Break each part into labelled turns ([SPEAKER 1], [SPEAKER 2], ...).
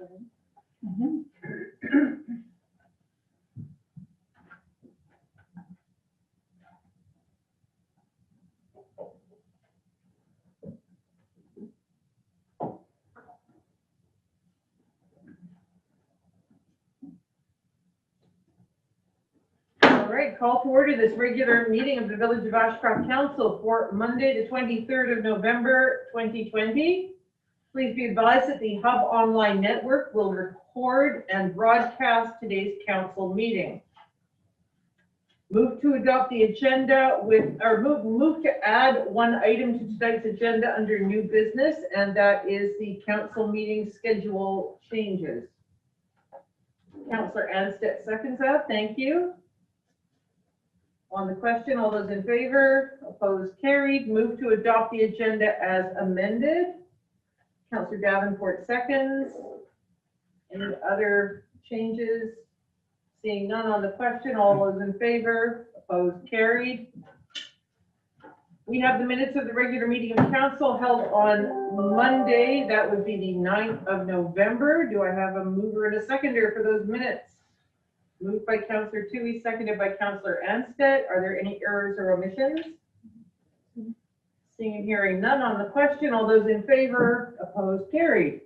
[SPEAKER 1] All right, call to order this regular meeting of the Village of Ashcroft Council for Monday, the 23rd of November, 2020. Please be advised that the Hub Online Network will record and broadcast today's council meeting. Move to adopt the agenda with, or move to add one item to tonight's agenda under new business, and that is the council meeting schedule changes. Councillor Anstett seconds that. Thank you. On the question, all those in favor, opposed, carried. Move to adopt the agenda as amended. Councillor Davenport seconds. Any other changes? Seeing none on the question, all those in favor, opposed, carried. We have the minutes of the regular meeting of council held on Monday. That would be the 9th of November. Do I have a mover and a seconder for those minutes? Moved by Councillor Tuohey, seconded by Councillor Anstett. Are there any errors or omissions? Seeing and hearing none on the question, all those in favor, opposed, carried.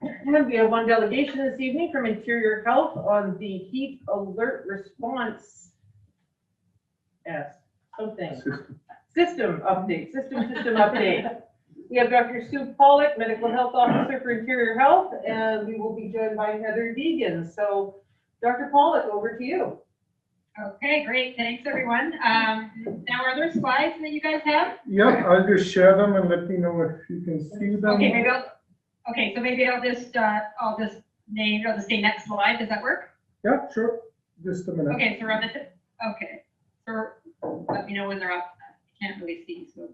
[SPEAKER 1] And we have one delegation this evening from Interior Health on the heat alert response. Yes, something. System update. We have Dr. Sue Pollock, Medical Health Officer for Interior Health, and we will be joined by Heather Deegan. So, Dr. Pollock, over to you.
[SPEAKER 2] Okay, great. Thanks, everyone. Now, are there slides that you guys have?
[SPEAKER 3] Yeah, I'll just share them and let me know if you can see them.
[SPEAKER 2] Okay, so maybe I'll just name, I'll just stay next slide. Does that work?
[SPEAKER 3] Yeah, sure. Just a minute.
[SPEAKER 2] Okay, so so let me know when they're up. I can't really see, so.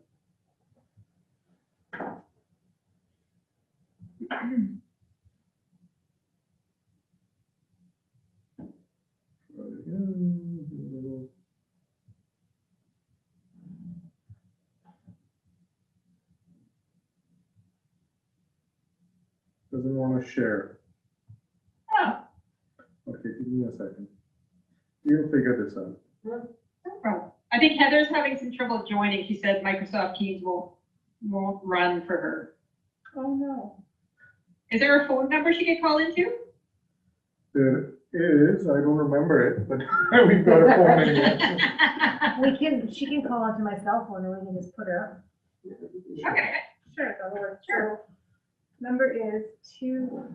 [SPEAKER 3] Doesn't want to share.
[SPEAKER 2] Oh.
[SPEAKER 3] Okay, give me a second. You'll figure this out.
[SPEAKER 2] No problem. I think Heather's having some trouble joining. She said Microsoft Teams won't run for her.
[SPEAKER 1] Oh no.
[SPEAKER 2] Is there a phone number she could call into?
[SPEAKER 3] There is. I don't remember it, but we've got a phone anyway.
[SPEAKER 4] She can call onto my cell phone and we can just put her up.
[SPEAKER 2] Okay.
[SPEAKER 4] Sure, that'll work.
[SPEAKER 2] Sure.
[SPEAKER 4] Number is 2.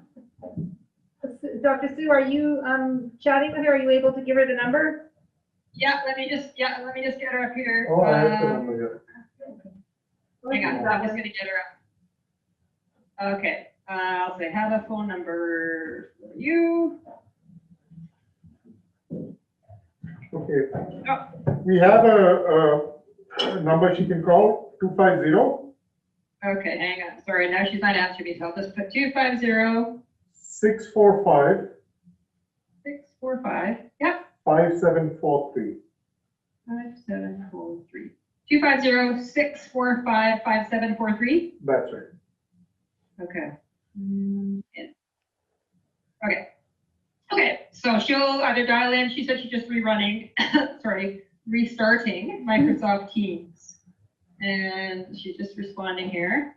[SPEAKER 4] Dr. Sue, are you chatting with her? Are you able to give her the number?
[SPEAKER 2] Yeah, let me just get her up here.
[SPEAKER 3] Oh, I have the number here.
[SPEAKER 2] Hang on, I'm just gonna get her up. Okay, I'll say have a phone number for you.
[SPEAKER 3] Okay.
[SPEAKER 2] Oh.
[SPEAKER 3] We have a number she can call, 250.
[SPEAKER 2] Okay, hang on. Sorry, now she's not answering me, so I'll just put 250
[SPEAKER 3] 645.
[SPEAKER 2] 645. Yep.
[SPEAKER 3] 5743.
[SPEAKER 2] 5743. 250 645 5743.
[SPEAKER 3] That's right.
[SPEAKER 2] Okay. Yeah. Okay. Okay. So she'll either dial in. She said she's just restarting Microsoft Teams. And she's just responding here.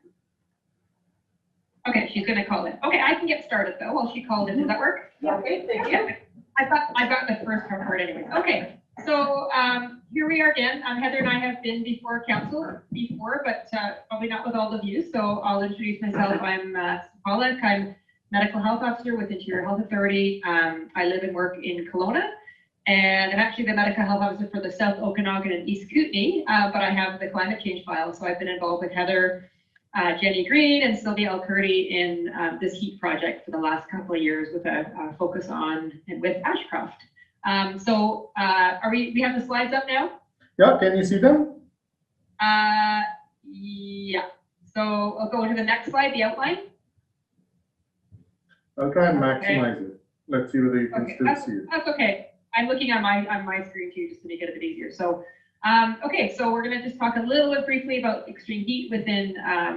[SPEAKER 2] Okay, she's going to call in. Okay, I can get started though while she called in. Does that work?
[SPEAKER 1] Yeah, okay, thank you.
[SPEAKER 2] Yeah. I got the first part anyways. Okay, so here we are again. Heather and I have been before council before, but probably not with all of you. So I'll introduce myself. I'm Pollock. I'm Medical Health Officer with Interior Health Authority. I live and work in Kelowna. And I'm actually the Medical Health Officer for the South Okanagan and East Kootenay, but I have the climate change file. So I've been involved with Heather, Jenny Green, and Sylvia Alcurdy in this heat project for the last couple of years with a focus on and with Ashcroft. So are we have the slides up now?
[SPEAKER 3] Yeah, can you see them?
[SPEAKER 2] Yeah. So I'll go to the next slide, the outline.
[SPEAKER 3] I'll try and maximize it. Let's see whether you can still see it.
[SPEAKER 2] That's okay. I'm looking on my screen too, just to make it a bit easier. So, okay, so we're going to just talk a little bit briefly about extreme heat within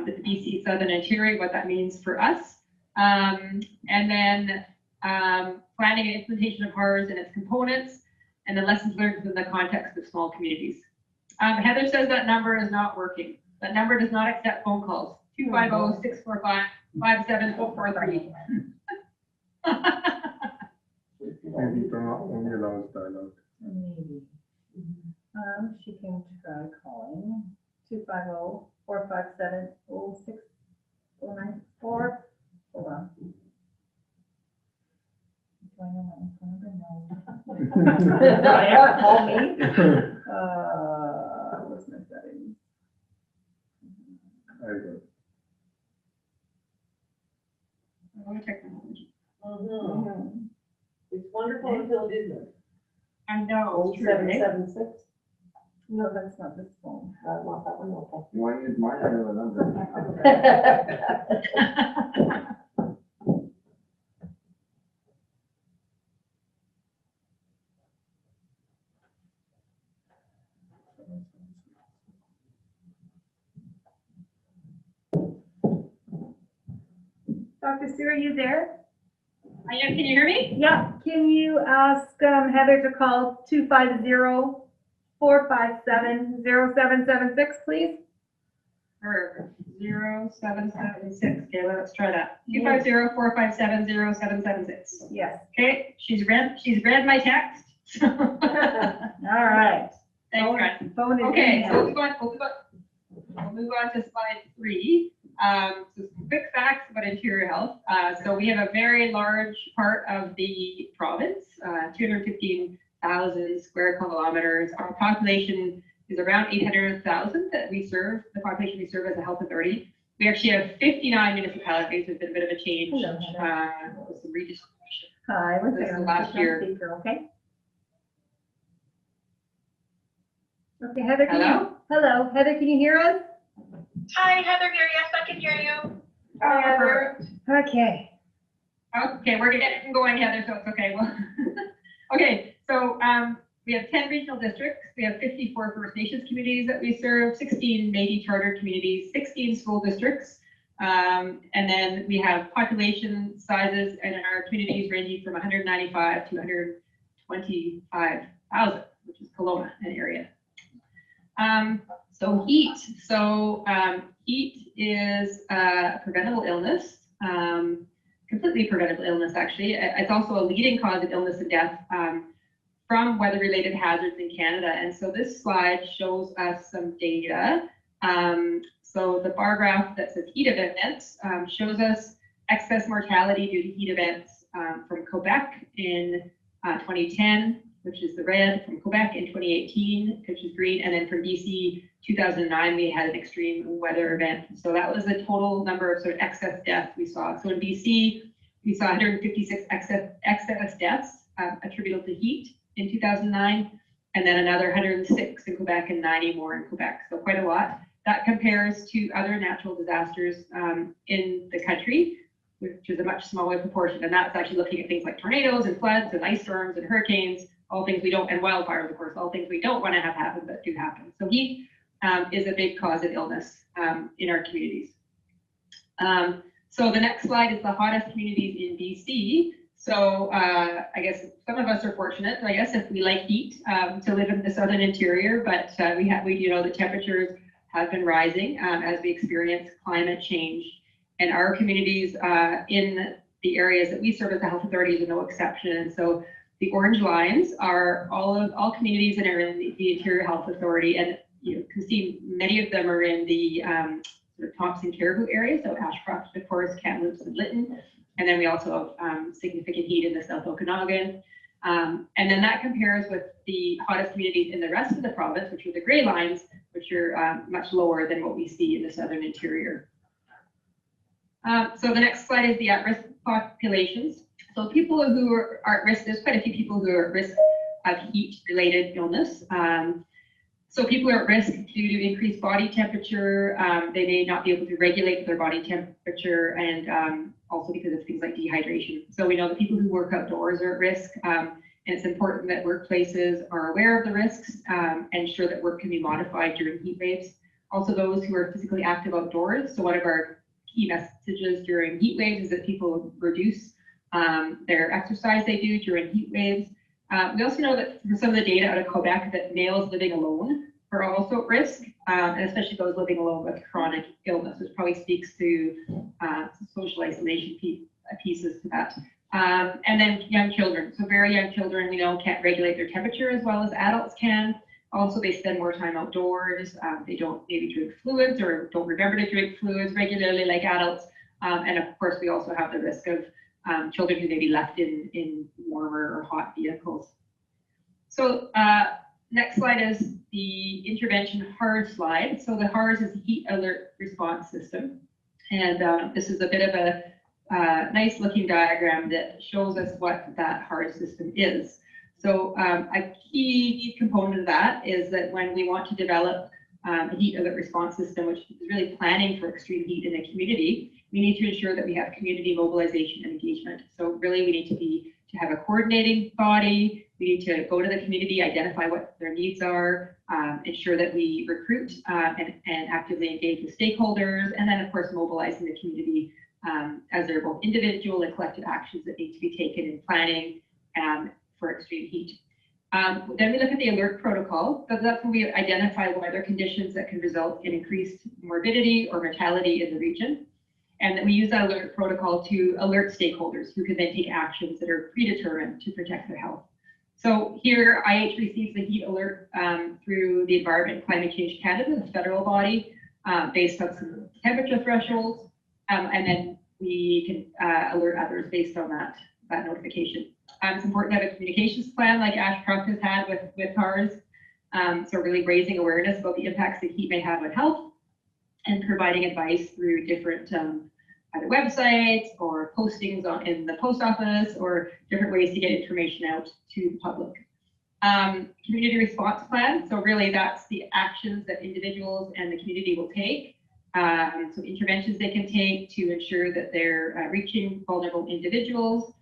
[SPEAKER 2] the BC Southern Interior, what that means for us. And then planning and implementation of HARS and its components, and the lessons learned in the context of small communities. Heather says that number is not working. That number does not accept phone calls. 250-645-5743.
[SPEAKER 3] Maybe turn off only allows dialogue.
[SPEAKER 4] Maybe. She can try calling 250-457-06-494. Hold on. Do I know my phone number? No. Do I ever call me? What's my settings?
[SPEAKER 3] I go.
[SPEAKER 2] Technology.
[SPEAKER 1] It's wonderful until it isn't.
[SPEAKER 2] I know.
[SPEAKER 1] 0776.
[SPEAKER 4] No, that's not this phone.
[SPEAKER 1] Not that one, okay.
[SPEAKER 3] You want to use mine? I know the number.
[SPEAKER 4] Dr. Sue, are you there?
[SPEAKER 2] Can you hear me?
[SPEAKER 4] Yeah. Can you ask Heather to call 250-457-0776, please?
[SPEAKER 2] Or 0776. Okay, let's try that. 250-457-0776.
[SPEAKER 4] Yes.
[SPEAKER 2] Okay, she's read my text.
[SPEAKER 4] All right.
[SPEAKER 2] Thanks, guys.
[SPEAKER 4] Phone is
[SPEAKER 2] Okay,
[SPEAKER 4] in
[SPEAKER 2] so we'll move on to slide 3. So some quick facts about interior health. So we have a very large part of the province, 215,000 square kilometers. Our population is around 800,000 that we serve, the population we serve as a health authority. We actually have 59 municipalities. There's been a bit of a change.
[SPEAKER 4] Hello,
[SPEAKER 2] With some redistribution.
[SPEAKER 4] Hi, one
[SPEAKER 2] This is
[SPEAKER 4] second.
[SPEAKER 2] last
[SPEAKER 4] Put you on
[SPEAKER 2] year.
[SPEAKER 4] speaker, okay? Okay, Heather, hello, Heather, can you hear us?
[SPEAKER 5] Hi, Heather here. Yes, I can hear you.
[SPEAKER 2] Heather.
[SPEAKER 4] Okay.
[SPEAKER 2] Okay, we're getting going, Heather, so it's okay. Well, okay, so we have 10 regional districts. We have 54 First Nations communities that we serve, 16 Métis charter communities, 16 school districts. And then we have population sizes in our communities ranging from 195 to 125,000, which is Kelowna, an area. So heat. So heat is a preventable illness, completely preventable illness, actually. It's also a leading cause of illness and death from weather-related hazards in Canada. And so this slide shows us some data. So the bar graph that says heat events shows us excess mortality due to heat events from Quebec in 2010, which is the red, from Quebec in 2018, which is green, and then from BC 2009, we had an extreme weather event. So that was the total number of sort of excess deaths we saw. So in BC, we saw 156 excess deaths attributable to heat in 2009, and then another 106 in Quebec and 90 more in Quebec. So quite a lot. That compares to other natural disasters in the country, which is a much smaller proportion. And that's actually looking at things like tornadoes and floods and ice storms and hurricanes, all things we don't, and wildfires, of course, all things we don't want to have happen, but do happen. So heat is a big cause of illness in our communities. So the next slide is the hottest communities in BC. So I guess some of us are fortunate, I guess, if we like heat, to live in the southern interior, but we do know the temperatures have been rising as we experience climate change. And our communities in the areas that we serve as the health authorities are no exception. And so the orange lines are all communities that are in the Interior Health Authority, and you can see many of them are in the sort of Thompson Caribou area, so Ashcroft, of course, Kamloops, and Lytton. And then we also have significant heat in the South Okanagan. And then that compares with the hottest communities in the rest of the province, which are the gray lines, which are much lower than what we see in the southern interior. So the next slide is the at-risk populations. So people who are at risk, there's quite a few people who are at risk of heat-related illness. So people are at risk due to increased body temperature. They may not be able to regulate their body temperature, and also because of things like dehydration. So we know that people who work outdoors are at risk, and it's important that workplaces are aware of the risks and ensure that work can be modified during heat waves. Also those who are physically active outdoors. So one of our key messages during heat waves is that people reduce their exercise they do during heat waves. We also know that from some of the data out of Quebec that males living alone are also at risk, and especially those living alone with chronic illness, which probably speaks to social isolation pieces to that. And then young children. So very young children, we know, can't regulate their temperature as well as adults can. Also, they spend more time outdoors. They don't maybe drink fluids or don't remember to drink fluids regularly like adults. And of course, we also have the risk of children who may be left in warmer or hot vehicles. So next slide is the intervention HARS slide. So the HARS is the Heat Alert Response System. And this is a bit of a nice looking diagram that shows us what that HARS system is. So a key component of that is that when we want to develop a heat alert response system, which is really planning for extreme heat in a community, we need to ensure that we have community mobilization and engagement. So really we need to have a coordinating body. We need to go to the community, identify what their needs are, ensure that we recruit and actively engage with stakeholders, and then of course mobilizing the community as there are both individual and collective actions that need to be taken in planning for extreme heat. Then we look at the alert protocol. So that's when we identify weather conditions that can result in increased morbidity or mortality in the region. And then we use that alert protocol to alert stakeholders who can then take actions that are predetermined to protect their health. So here, IH receives the heat alert through the Environment and Climate Change Canada, the federal body, based on some temperature thresholds. And then we can alert others based on that notification. It's important to have a communications plan like Ashcroft has had with HARS. So really raising awareness about the impacts that heat may have on health and providing advice through different either websites or postings in the post office or different ways to get information out to the public. Community response plan. So really that's the actions that individuals and the community will take. So interventions they can take to ensure that they're reaching vulnerable individuals.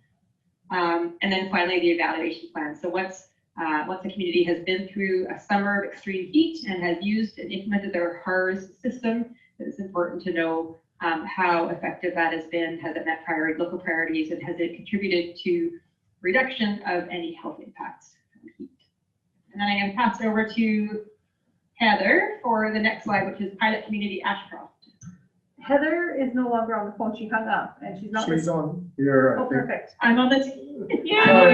[SPEAKER 2] And then finally, the evaluation plan. So once the community has been through a summer of extreme heat and has used and implemented their HARS system, it's important to know how effective that has been, has it met local priorities, and has it contributed to reduction of any health impacts from heat. And then I'm going to pass it over to Heather for the next slide, which is Pilot Community Ashcroft.
[SPEAKER 4] Heather is no longer on the phone. She hung up and she's not.
[SPEAKER 3] She's on here, I
[SPEAKER 4] Oh,
[SPEAKER 3] think.
[SPEAKER 4] perfect.
[SPEAKER 2] I'm on the team. Yay! Are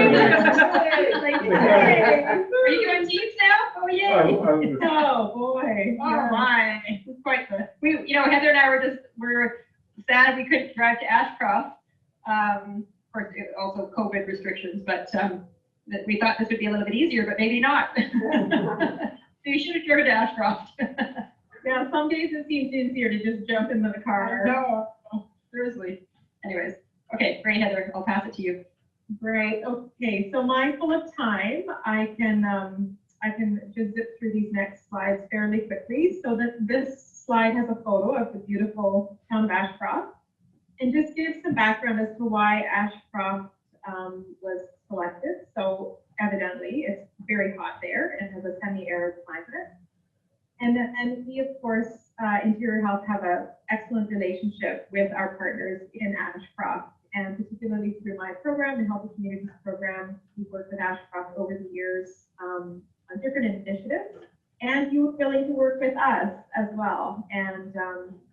[SPEAKER 2] you doing teams now? Oh, yay! Oh, boy. Oh, my. It's quite the, Heather and I were sad we couldn't drive to Ashcroft. Of course, also COVID restrictions, but that we thought this would be a little bit easier, but maybe not. So you should have driven to Ashcroft. Yeah, some days it seems easier to just jump into the car. No, seriously. Anyways, okay, great, Heather. I'll pass it to you.
[SPEAKER 6] Great. Okay, so mindful of time, I can just zip through these next slides fairly quickly. So that this slide has a photo of the beautiful town of Ashcroft, and just give some background as to why Ashcroft was selected. So evidently, it's very hot there and has a semi-arid climate. And we, of course, Interior Health have an excellent relationship with our partners in Ashcroft, and particularly through my program, the Healthy Communities program, we've worked with Ashcroft over the years on different initiatives, and you were willing to work with us as well, and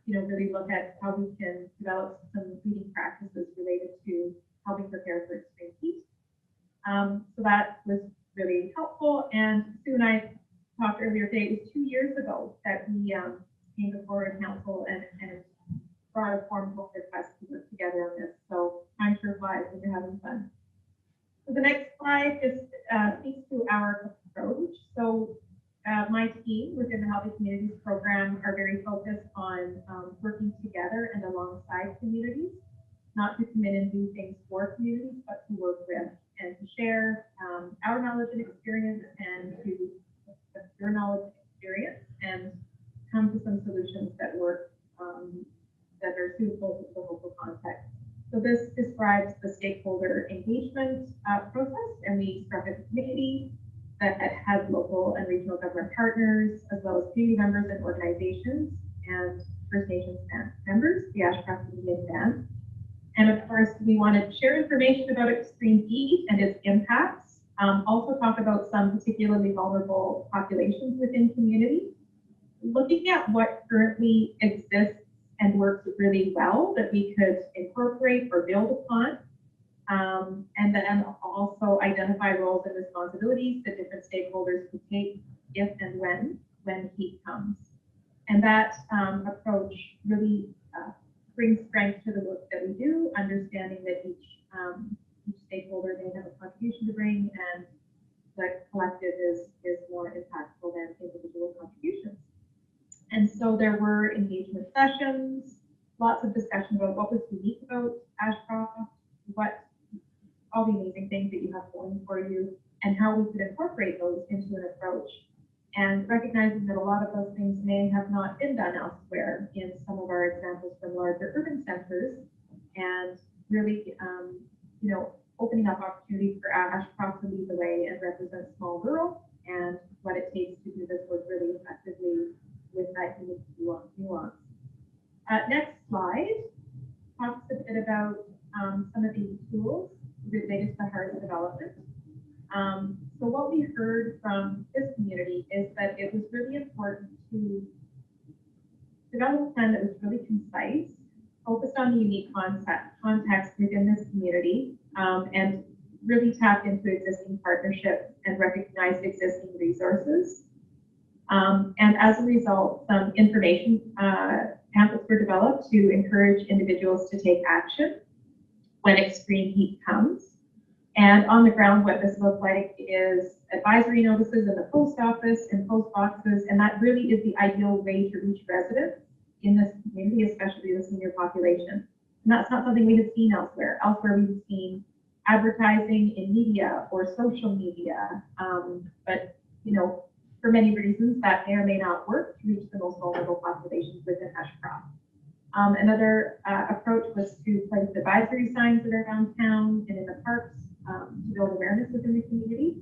[SPEAKER 6] really look at how we can develop some leading practices related to helping prepare for extreme heat. So that was really helpful, and Sue and I talked earlier today, it was 2 years ago that we came before council and brought a formal request to work together on this. So time sure flies when you're having fun. So the next slide just speaks to our approach. So my team within the Healthy Communities program are very focused on working together and alongside communities, not to come in and do things for communities, but to work with and to share our knowledge and experience and to your knowledge and experience and come to some solutions that work that are suitable to the local context. So this describes the stakeholder engagement process, and we struck a committee that has local and regional government partners, as well as community members and organizations. And First Nations members, the Ashcroft Indian Band. And of course, we want to share information about extreme heat and its impacts. Also talk about some particularly vulnerable populations within communities. Looking at what currently exists and works really well that we could incorporate or build upon. And then also identify roles and responsibilities that different stakeholders can take if and when heat comes. And that approach really brings strength to the work that we do, understanding that each stakeholder may have a contribution to bring, and the collective is more impactful than individual contributions. And so there were engagement sessions, lots of discussion about what was unique about Ashcroft, all the amazing things that you have going for you, and how we could incorporate those into an approach. And recognizing that a lot of those things may have not been done elsewhere in some of our examples from larger urban centers, and really, opening up opportunities for Ashcroft to lead the way and represent small rural, and what it takes to do this work really effectively with that unique nuance. Next slide talks a bit about some of these tools related to hard development. So what we heard from this community is that it was really important to develop a plan that was really concise, focused on the unique context within this community, and really tapped into existing partnerships and recognized existing resources. And as a result, some information pamphlets were developed to encourage individuals to take action when extreme heat comes. And on the ground, what this looks like is advisory notices in the post office and post boxes, and that really is the ideal way to reach residents in this community, especially the senior population. And that's not something we have seen elsewhere. Elsewhere, we've seen advertising in media or social media, but for many reasons, that may or may not work to reach the most vulnerable populations within Ashcroft. Another approach was to place advisory signs that are downtown and in the parks to build awareness within the community.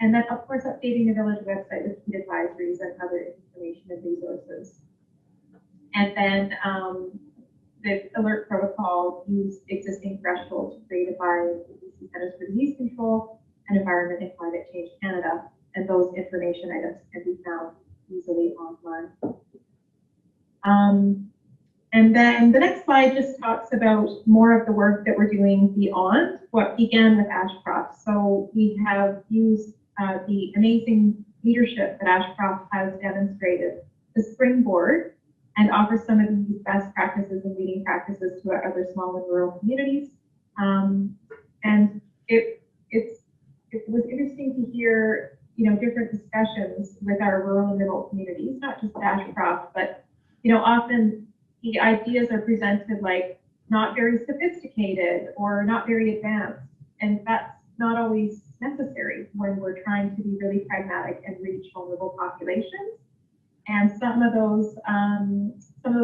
[SPEAKER 6] And then, of course, updating the village website with key advisories and other information and resources. And then the alert protocol used existing thresholds created by the BC Centers for Disease Control and Environment and Climate Change Canada. And those information items can be found easily online. And then the next slide just talks about more of the work that we're doing beyond what began with Ashcroft. So we have used the amazing leadership that Ashcroft has demonstrated to springboard and offer some of these best practices and leading practices to our other small and rural communities. And it was interesting to hear different discussions with our rural and middle communities, not just Ashcroft, but often the ideas are presented like not very sophisticated or not very advanced, and that's not always necessary when we're trying to be really pragmatic and reach vulnerable populations. And some of those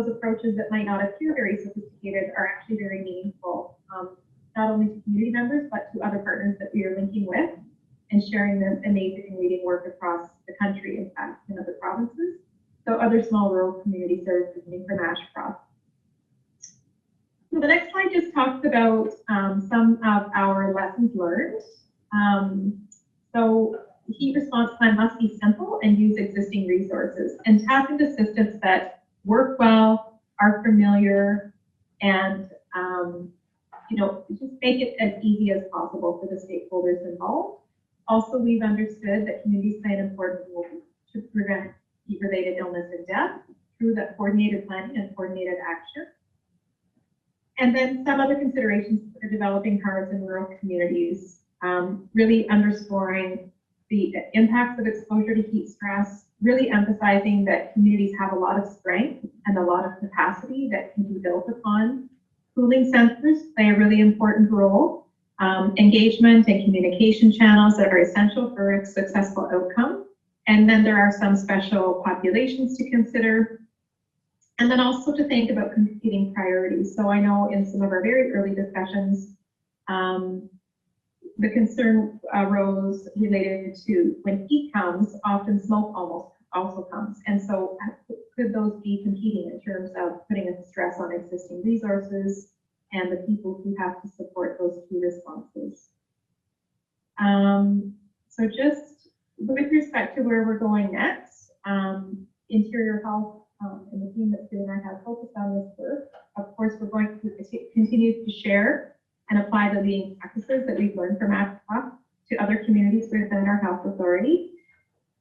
[SPEAKER 6] approaches that might not appear very sophisticated are actually very meaningful, not only to community members but to other partners that we are linking with and sharing this amazing leading work across the country, in fact, in other provinces. So other small rural communities are benefiting from Ashcroft. So the next slide just talks about some of our lessons learned. So the heat response plan must be simple and use existing resources and tap into systems that work well, are familiar, and just make it as easy as possible for the stakeholders involved. Also, we've understood that communities play an important role to prevent heat-related illness and death through that coordinated planning and coordinated action. And then some other considerations for developing HARDs in rural communities, really underscoring the impacts of exposure to heat stress, really emphasizing that communities have a lot of strength and a lot of capacity that can be built upon. Cooling centers play a really important role. Engagement and communication channels that are essential for a successful outcome. And then there are some special populations to consider. And then also to think about competing priorities. So I know in some of our very early discussions, the concern arose related to when heat comes, often smoke also comes. And so could those be competing in terms of putting a stress on existing resources and the people who have to support those key responses? So just with respect to where we're going next, interior health and the team that's doing our have focused on this work. Of course, we're going to continue to share and apply the leading practices that we've learned from Ashcroft to other communities within our health authority,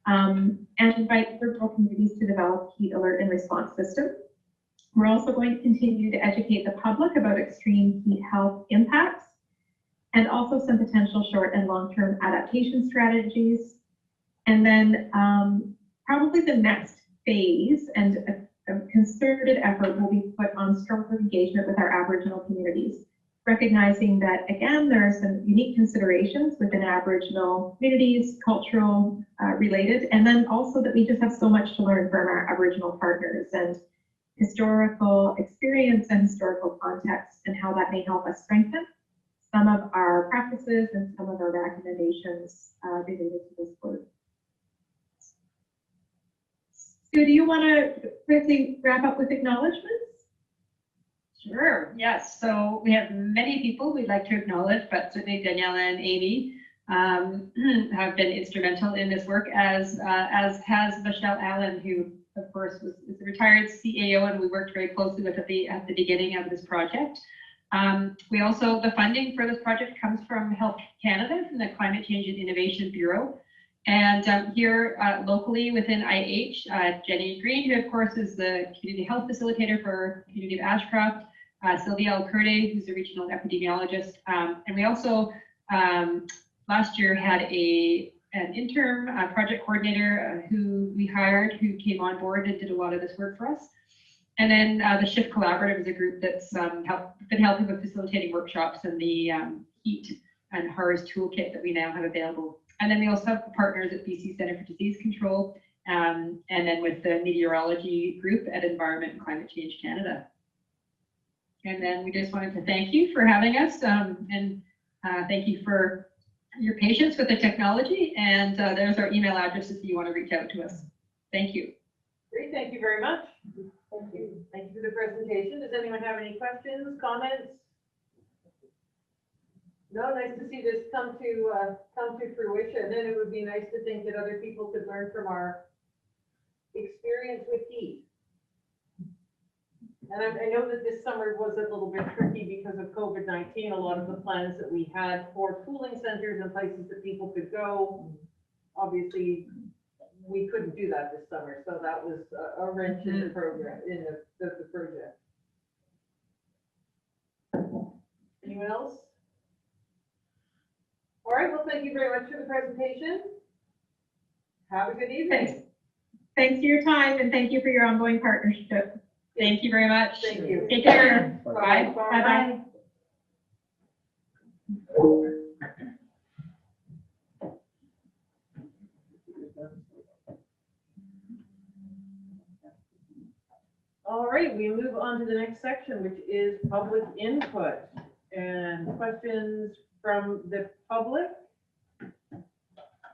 [SPEAKER 6] and invite rural communities to develop heat alert and response system. We're also going to continue to educate the public about extreme heat health impacts and also some potential short and long-term adaptation strategies. And then probably the next phase and a concerted effort will be put on stronger engagement with our Aboriginal communities, recognizing that, again, there are some unique considerations within Aboriginal communities, cultural related, and then also that we just have so much to learn from our Aboriginal partners and historical experience and historical context and how that may help us strengthen some of our practices and some of our recommendations related to this work. Sue, do you want to quickly wrap up with acknowledgements?
[SPEAKER 2] Sure, yes. So we have many people we'd like to acknowledge, but certainly Daniela and Amy have been instrumental in this work, as has Michelle Allen, who of course is a retired CAO, and we worked very closely with at the beginning of this project. We also, the funding for this project comes from Health Canada, from the Climate Change and Innovation Bureau. And here locally within IH, Jenny Green, who of course is the community health facilitator for community of Ashcroft, Sylvia Alcurde, who's a regional epidemiologist. And we also last year had an interim project coordinator who we hired, who came on board and did a lot of this work for us. And then the Shift Collaborative is a group that's been helping with facilitating workshops and the heat and HARS toolkit that we now have available. And then we also have partners at BC Centre for Disease Control, and then with the meteorology group at Environment and Climate Change Canada. And then we just wanted to thank you for having us, and thank you for your patience with the technology. And there's our email address if you want to reach out to us. Thank you.
[SPEAKER 1] Great, thank you very much. Thank you. Thank you for the presentation. Does anyone have any questions, comments? No, nice to see this come to fruition, and it would be nice to think that other people could learn from our experience with heat. And I know that this summer was a little bit tricky because of COVID-19. A lot of the plans that we had for cooling centers and places that people could go, obviously we couldn't do that this summer. So that was a wrench in the program, in the project. Anyone else? All right, well, thank you very much for the presentation. Have a good evening.
[SPEAKER 6] Thanks for your time, and thank you for your ongoing partnership.
[SPEAKER 2] Thank you very much.
[SPEAKER 1] Thank you.
[SPEAKER 2] Take care.
[SPEAKER 1] Bye.
[SPEAKER 6] Bye-bye.
[SPEAKER 1] All right, we move on to the next section, which is public input and questions from the public.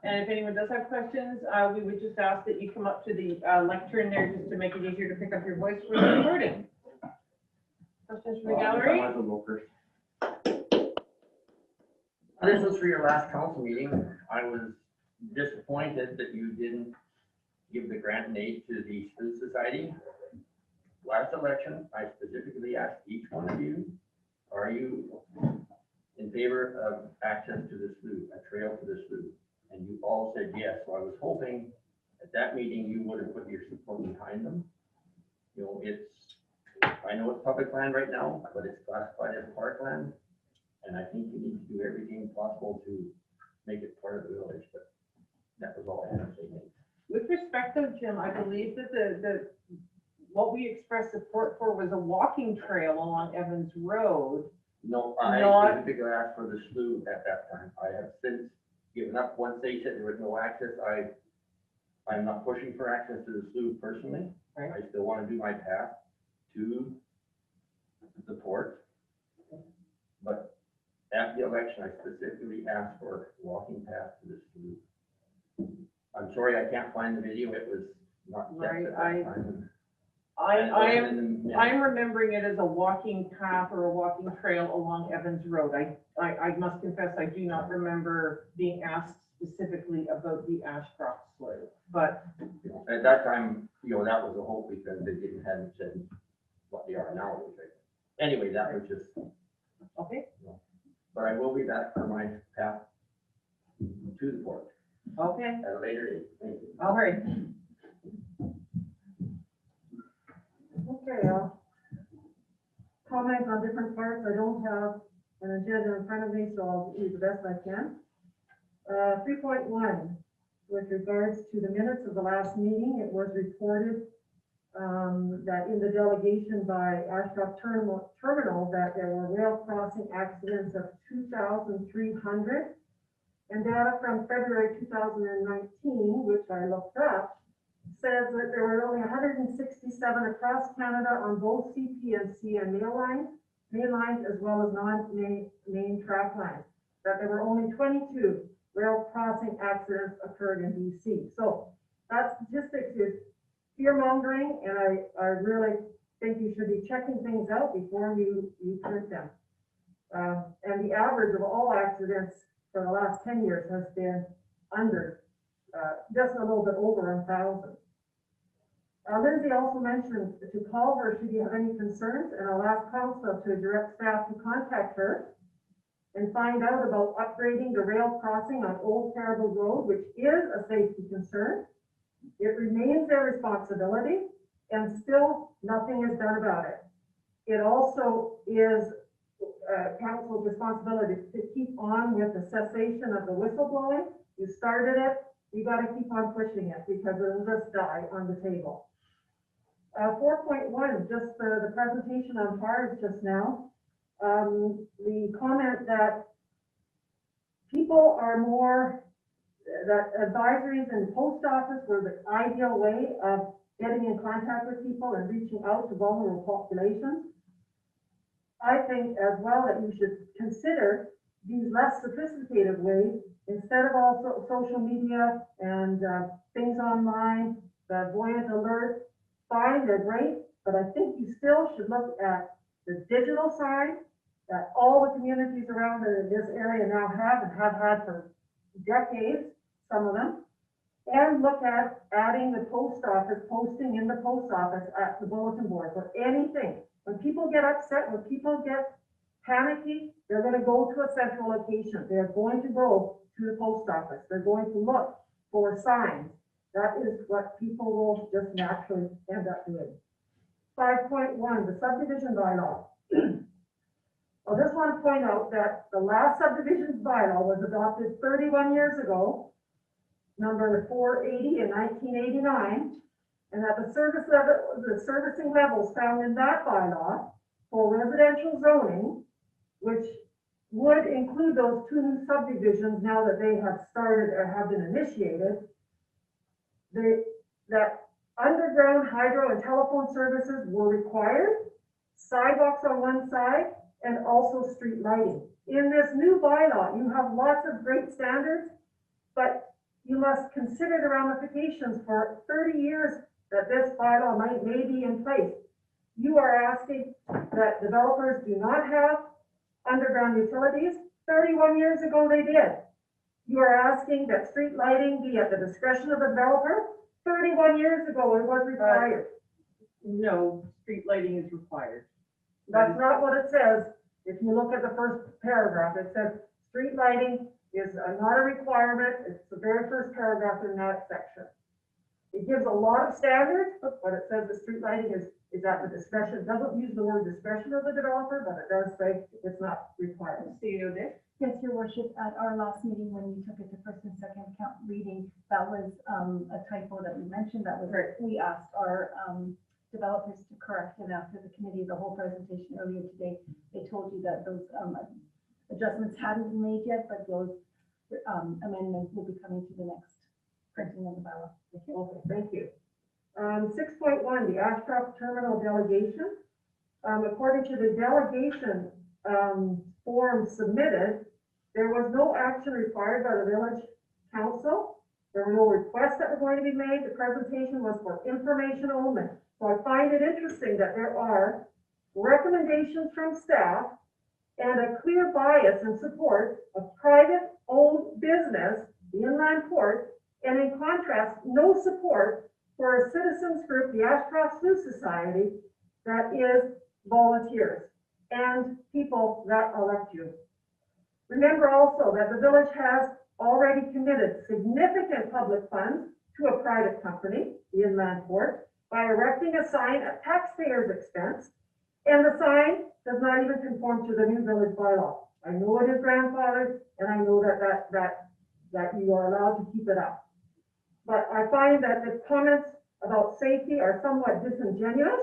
[SPEAKER 1] And if anyone does have questions, we would just ask that you come up to the lectern there just to make it easier to pick up your voice for the recording. Questions from the gallery?
[SPEAKER 7] This was for your last council meeting. I was disappointed that you didn't give the grant and aid to the Food Society. Last election, I specifically asked each one of you, are you in favor of access to the slough, a trail to the slough? And you all said yes. So I was hoping at that meeting you would have put your support behind them. You know, I know it's public land right now, but it's classified as parkland. And I think you need to do everything possible to make it part of the village, but that was all I had to say.
[SPEAKER 1] With respect though, Jim, I believe that what we expressed support for was a walking trail along Evans Road.
[SPEAKER 7] No, I specifically asked for the slough at that time. I have since given up once they said there was no access. I'm not pushing for access to the slough personally. Right. I still want to do my path to the port. But at the election, I specifically asked for a walking path to the slough. I'm sorry I can't find the video. It was not kept at that time.
[SPEAKER 1] I'm remembering it as a walking path or a walking trail along Evans Road. I must confess, I do not remember being asked specifically about the Ashcroft Slough, but
[SPEAKER 7] At that time, that was the hope because they hadn't said what they are now. Anyway, that was just,
[SPEAKER 1] okay,
[SPEAKER 7] but I will be back for my path to the port
[SPEAKER 1] okay,
[SPEAKER 7] at a later date. Thank you.
[SPEAKER 1] all right.
[SPEAKER 8] Okay, I'll comment on different parts. I don't have an agenda in front of me, so I'll do the best I can. 3.1, with regards to the minutes of the last meeting, it was reported that in the delegation by Ashcroft Terminal that there were rail crossing accidents of 2,300. And data from February 2019, which I looked up, says that there were only 167 across Canada on both CP&C and main lines, as well as non-main track lines. That there were only 22 rail crossing accidents occurred in BC. So that statistics is fear-mongering, and I really think you should be checking things out before you print them. And the average of all accidents for the last 10 years has been under, just a little bit over 1,000. Lindsay also mentioned to call her should you have any concerns, and I'll ask council to direct staff to contact her and find out about upgrading the rail crossing on Old Terrible Road, which is a safety concern. It remains their responsibility, and still nothing is done about it. It also is council's responsibility to keep on with the cessation of the whistleblowing. You started it, you got to keep on pushing it because it'll just die on the table. 4.1, just the presentation on fires just now. The comment that people are more, that advisories in post office were the ideal way of getting in contact with people and reaching out to vulnerable populations. I think as well that you should consider these less sophisticated ways instead of also social media and things online, the buoyant alert. Fine, they're great, but I think you still should look at the digital side that all the communities around this area now have and have had for decades, some of them, and look at adding the post office, posting in the post office at the bulletin board for anything. When people get upset, when people get panicky, they're going to go to a central location. They're going to go to the post office. They're going to look for signs. That is what people will just naturally end up doing. 5.1, the subdivision bylaw. I just want to point out that the last subdivisions bylaw was adopted 31 years ago, number 480 in 1989, and that the servicing levels found in that bylaw for residential zoning, which would include those 2 new subdivisions now that they have started or have been initiated, that underground hydro and telephone services were required, sidewalks on one side, and also street lighting. In this new bylaw, you have lots of great standards, but you must consider the ramifications for 30 years that this bylaw may be in place. You are asking that developers do not have underground utilities. 31 years ago, they did. You are asking that street lighting be at the discretion of the developer. 31 years ago, it was required.
[SPEAKER 1] No, street lighting is required.
[SPEAKER 8] That's not what it says. If you look at the first paragraph, it says street lighting is not a requirement. It's the very first paragraph in that section. It gives a lot of standards, but it says the street lighting is at the discretion. It doesn't use the word discretion of the developer, but it does say it's not required.
[SPEAKER 1] CEO Dick?
[SPEAKER 4] Yes, Your Worship, at our last meeting, when you took it to first and second count reading, that was a typo that we mentioned. That was,
[SPEAKER 1] right.
[SPEAKER 4] We asked our developers to correct, and after the committee, the whole presentation earlier today, they told you that those adjustments hadn't been made yet, but those amendments will be coming to the next printing of the bylaw.
[SPEAKER 8] Okay, thank you. 6.1, the Ashcroft Terminal delegation. According to the delegation form submitted, there was no action required by the village council. There were no requests that were going to be made. The presentation was for information only. So I find it interesting that there are recommendations from staff and a clear bias and support of private-owned business, the inland port, and in contrast, no support for a citizens group, the Ashcroft Slough Society, that is volunteers and people that elect you. Remember also that the village has already committed significant public funds to a private company, the inland port, by erecting a sign at taxpayers' expense, and the sign does not even conform to the new village bylaw. I know it is grandfathered, and I know that you are allowed to keep it up. But I find that the comments about safety are somewhat disingenuous,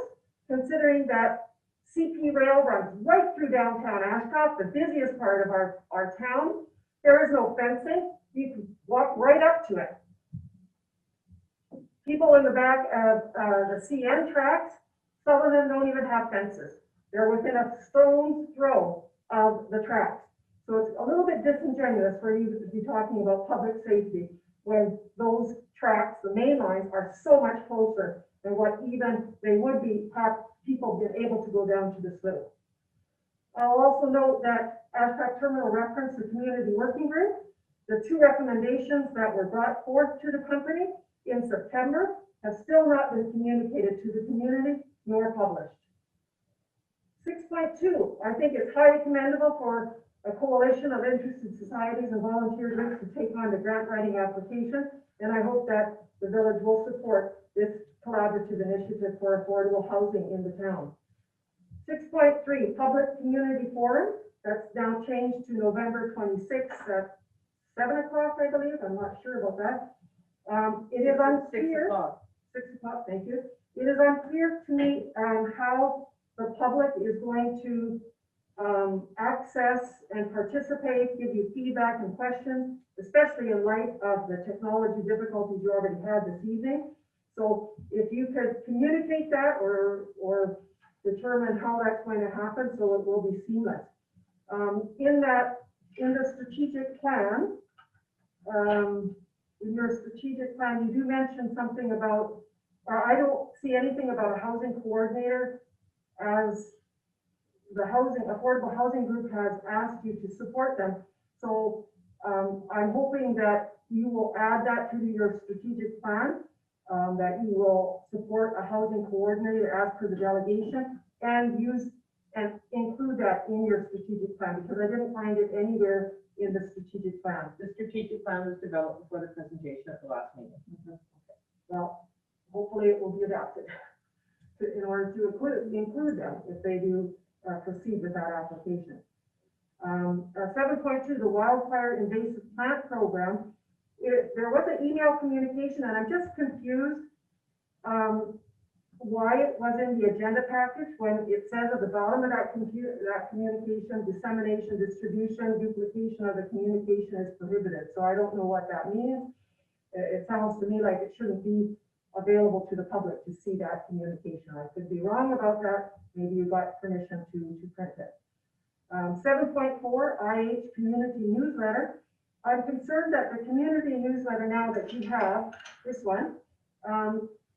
[SPEAKER 8] considering that CP rail runs right through downtown Ashcroft, the busiest part of our town. There is no fencing. You can walk right up to it. People in the back of the CN tracks, some of them don't even have fences. They're within a stone's throw of the tracks. So it's a little bit disingenuous for you to be talking about public safety when those tracks, the main lines, are so much closer than what even they would be have people been able to go down to the slough. I'll also note that Ashcroft Terminal referenced the community working group. The two recommendations that were brought forth to the company in September have still not been communicated to the community nor published. 6.2, I think it's highly commendable for a coalition of interested societies and volunteer groups to take on the grant writing application, and I hope that the village will support this collaborative initiative for affordable housing in the town. 6.3, public community forum, that's now changed to November 26th at 7 o'clock, I believe. I'm not sure about that. It is unclear. 6 o'clock, thank you. It is unclear to me how the public is going to access and participate, give you feedback and questions, especially in light of the technology difficulties you already had this evening. So if you could communicate that or determine how that's going to happen so it will be seamless. In the strategic plan, in your strategic plan, you do mention something about, I don't see anything about a housing coordinator, as the affordable housing group has asked you to support them. So I'm hoping that you will add that to your strategic plan, that you will support a housing coordinator as per the delegation, and include that in your strategic plan, because I didn't find it anywhere in the strategic plan.
[SPEAKER 1] The strategic plan was developed before the presentation at the last meeting.
[SPEAKER 8] Okay. Well, hopefully it will be adopted in order to include them if they do proceed with that application. 7.2, the wildfire invasive plant program. There was an email communication, and I'm just confused why it was in the agenda package when it says at the bottom of that communication, dissemination, distribution, duplication of the communication is prohibited. So I don't know what that means. It sounds to me like it shouldn't be available to the public to see that communication. I could be wrong about that. Maybe you got permission to print it. 7.4, IH community newsletter. I'm concerned that the community newsletter now that you have, this one,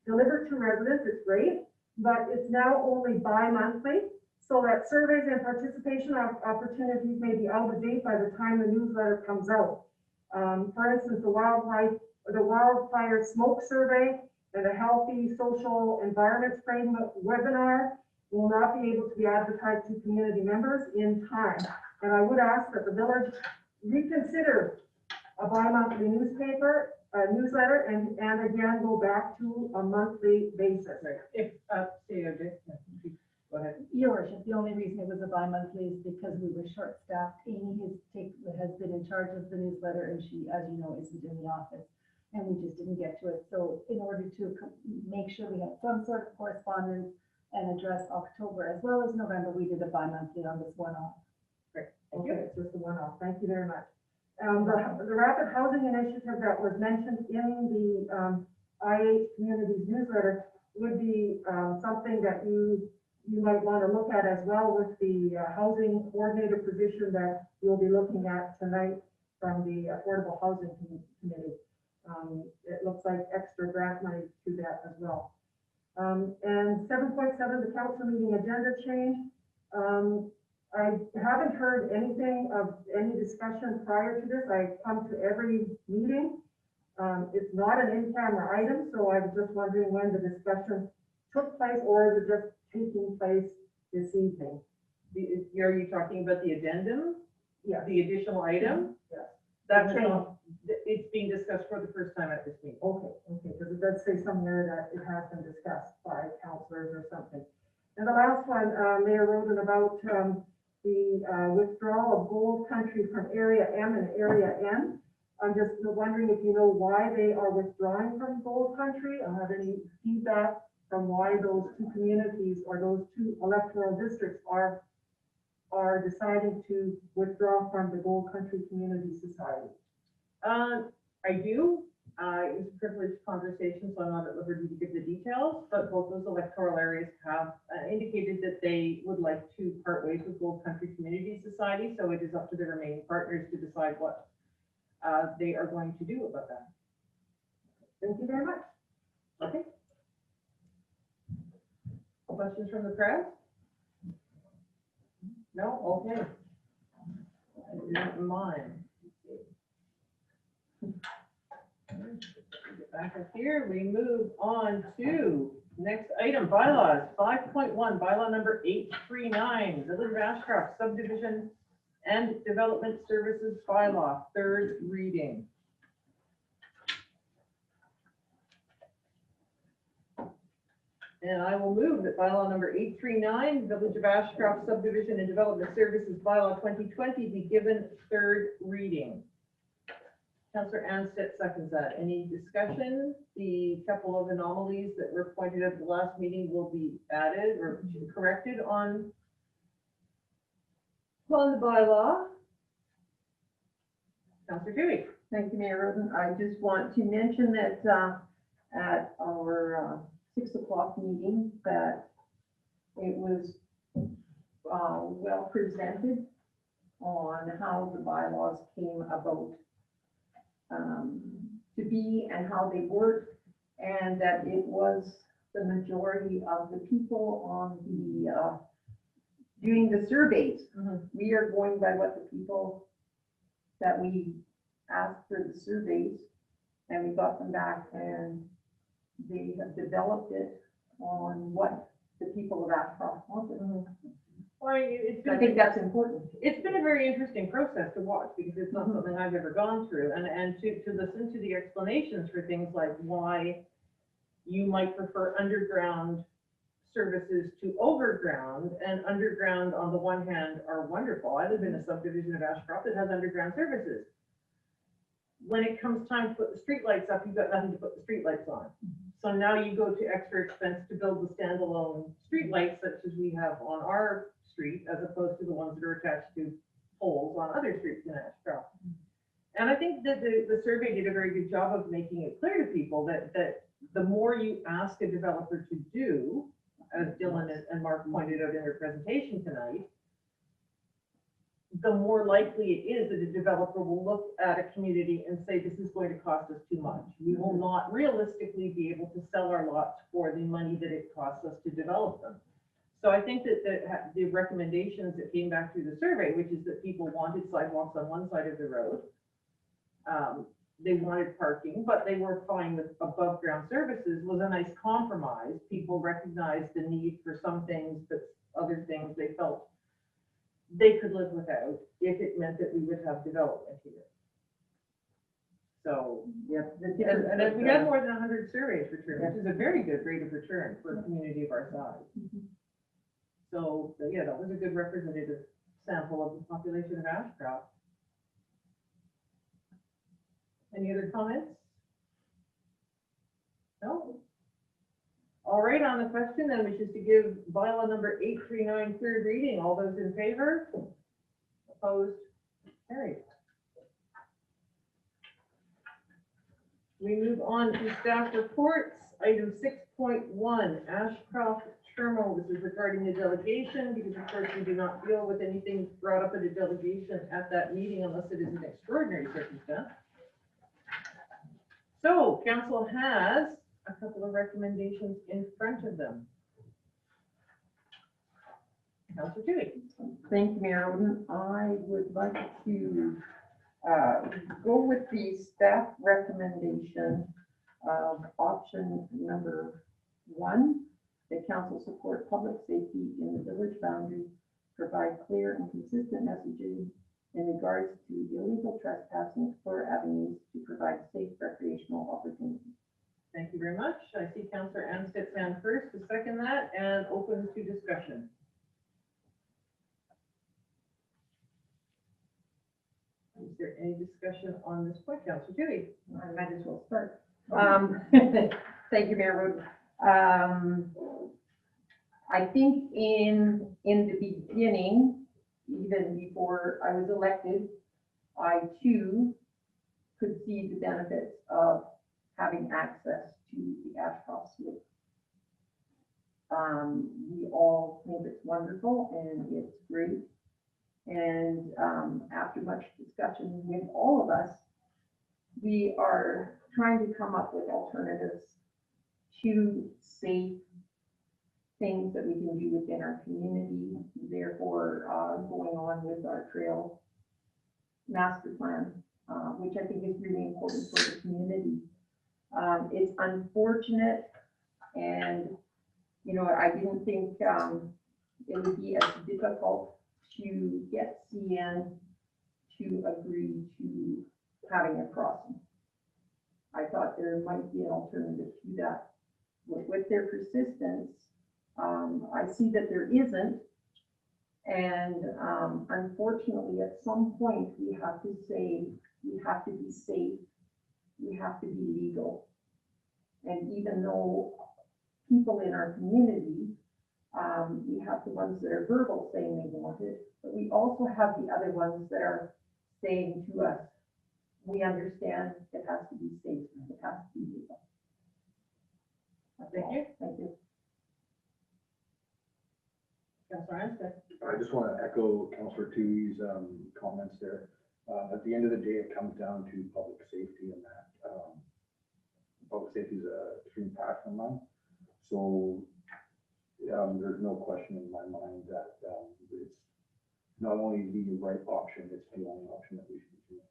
[SPEAKER 8] delivered to residents, it's great, but it's now only bi-monthly, so that surveys and participation opportunities may be out of date by the time the newsletter comes out. For instance, the wildfire smoke survey and a healthy social environment framework webinar will not be able to be advertised to community members in time. And I would ask that the village reconsider a bi-monthly newsletter and again go back to a monthly basis.
[SPEAKER 1] Right. If, go ahead.
[SPEAKER 4] Your worship, the only reason it was a bi-monthly is because we were short-staffed. Amy has been in charge of the newsletter, and she, as you know, isn't in the office, and we just didn't get to it. So in order to make sure we had some sort of correspondence and address October as well as November, we did a bi-monthly on this one-off.
[SPEAKER 8] Great. Okay, it's just a one-off. Thank you very much. The rapid housing initiative that was mentioned in the IH Communities newsletter would be something that you might want to look at as well with the housing coordinator position that you'll be looking at tonight from the Affordable Housing Committee. It looks like extra grant money to that as well. And 7.7, the council meeting agenda change. I haven't heard anything of any discussion prior to this. I come to every meeting. It's not an in-camera item, so I was just wondering when the discussion took place, or is it just taking place this evening?
[SPEAKER 1] Are you talking about the addendum?
[SPEAKER 8] Yes.
[SPEAKER 1] The additional item?
[SPEAKER 8] Yes.
[SPEAKER 1] That's
[SPEAKER 8] Okay.
[SPEAKER 1] not, it's being discussed for the first time at this meeting.
[SPEAKER 8] Okay, because it does say somewhere that it has been discussed by councillors or something. And the last one, Mayor Roden, about the withdrawal of Gold Country from Area M and Area N. I'm just wondering if you know why they are withdrawing from Gold Country, or have any feedback from why those two communities or those two electoral districts are deciding to withdraw from the Gold Country Community Society.
[SPEAKER 1] I do. It was a privileged conversation, so I'm not at liberty to give the details, but both those electoral areas have indicated that they would like to part ways with Gold Country Community Society, so it is up to the remaining partners to decide what they are going to do about that.
[SPEAKER 8] Thank you very much.
[SPEAKER 1] Okay. Questions from the press? No? Okay. I didn't mind. Get back up here, we move on to next item, bylaws, 5.1, bylaw number 839, Village of Ashcroft Subdivision and Development Services Bylaw, third reading. And I will move that bylaw number 839, Village of Ashcroft Subdivision and Development Services Bylaw 2020 be given third reading. Councillor Anstett seconds that. Any discussion? The couple of anomalies that were pointed out at the last meeting will be added or corrected on the bylaw. Councillor Tuohey.
[SPEAKER 9] Thank you, Mayor Roden. I just want to mention that at our 6 o'clock meeting, that it was well presented on how the bylaws came about to be and how they work, and that it was the majority of the people on the doing the surveys. We are going by what the people that we asked for the surveys, and we got them back, and they have developed it on what the people of Ashcroft wanted.
[SPEAKER 1] Well,
[SPEAKER 9] I think that's important.
[SPEAKER 1] It's been a very interesting process to watch because it's not something I've ever gone through, and to listen to the explanations for things like why you might prefer underground services to overground, and underground on the one hand are wonderful. I live in a subdivision of Ashcroft that has underground services. When it comes time to put the streetlights up, you've got nothing to put the streetlights on. So now you go to extra expense to build the standalone streetlights such as we have on our street, as opposed to the ones that are attached to poles on other streets in Ashcroft. And I think that the survey did a very good job of making it clear to people that the more you ask a developer to do, as Dylan and Mark pointed out in their presentation tonight, the more likely it is that a developer will look at a community and say, this is going to cost us too much. We will not realistically be able to sell our lots for the money that it costs us to develop them. So I think that the recommendations that came back through the survey, which is that people wanted sidewalks on one side of the road, they wanted parking, but they were fine with above ground services, was a nice compromise. People recognized the need for some things, but other things they felt they could live without if it meant that we would have development here. So,
[SPEAKER 9] Yep.
[SPEAKER 1] and we had more than 100 surveys returned, which is a very good rate of return for a community of our size. So yeah, that was a good representative sample of the population of Ashcroft. Any other comments? No? All right, on the question then, which is to give bylaw number 839 third reading. All those in favor? Opposed? Carried. We move on to staff reports. Item 6.1, Ashcroft Terminal. This is regarding the delegation, because of course we do not deal with anything brought up at a delegation at that meeting unless it is an extraordinary circumstance. So council has a couple of recommendations in front of them. Councillor Tuohey.
[SPEAKER 9] Thank you, Mayor Odin. I would like to go with the staff recommendation of option number 1. The council support public safety in the village boundary, provide clear and consistent messaging in regards to illegal trespassing, explore avenues to provide safe recreational opportunities.
[SPEAKER 1] Thank you very much. I see Councillor Ansted's hand first to second that and open to discussion. Is there any discussion on this point, Councillor Tuohey?
[SPEAKER 9] I might as well start. Thank you, Mayor Wood. I think in the beginning, even before I was elected, I too could see the benefits of having access to the Ashcroft Slough. We all think it's wonderful and it's great. And after much discussion with all of us, we are trying to come up with alternatives to safe things that we can do within our community, therefore going on with our trail master plan, which I think is really important for the community. It's unfortunate, and you know, I didn't think it would be as difficult to get CN to agree to having a crossing. I thought there might be an alternative to that. With their persistence, I see that there isn't, and unfortunately at some point we have to say we have to be safe, we have to be legal. And even though people in our community, we have the ones that are verbal saying they want it, but we also have the other ones that are saying to us, we understand it has to be safe, it has to be legal.
[SPEAKER 1] Thank you.
[SPEAKER 9] Thank you.
[SPEAKER 1] Councillor Ansted.
[SPEAKER 10] I just want to echo Councillor Tuohey's comments there. At the end of the day, it comes down to public safety, and that public safety is a extreme passion of mine. So there's no question in my mind that it's not only the right option, it's the only option that we should be doing.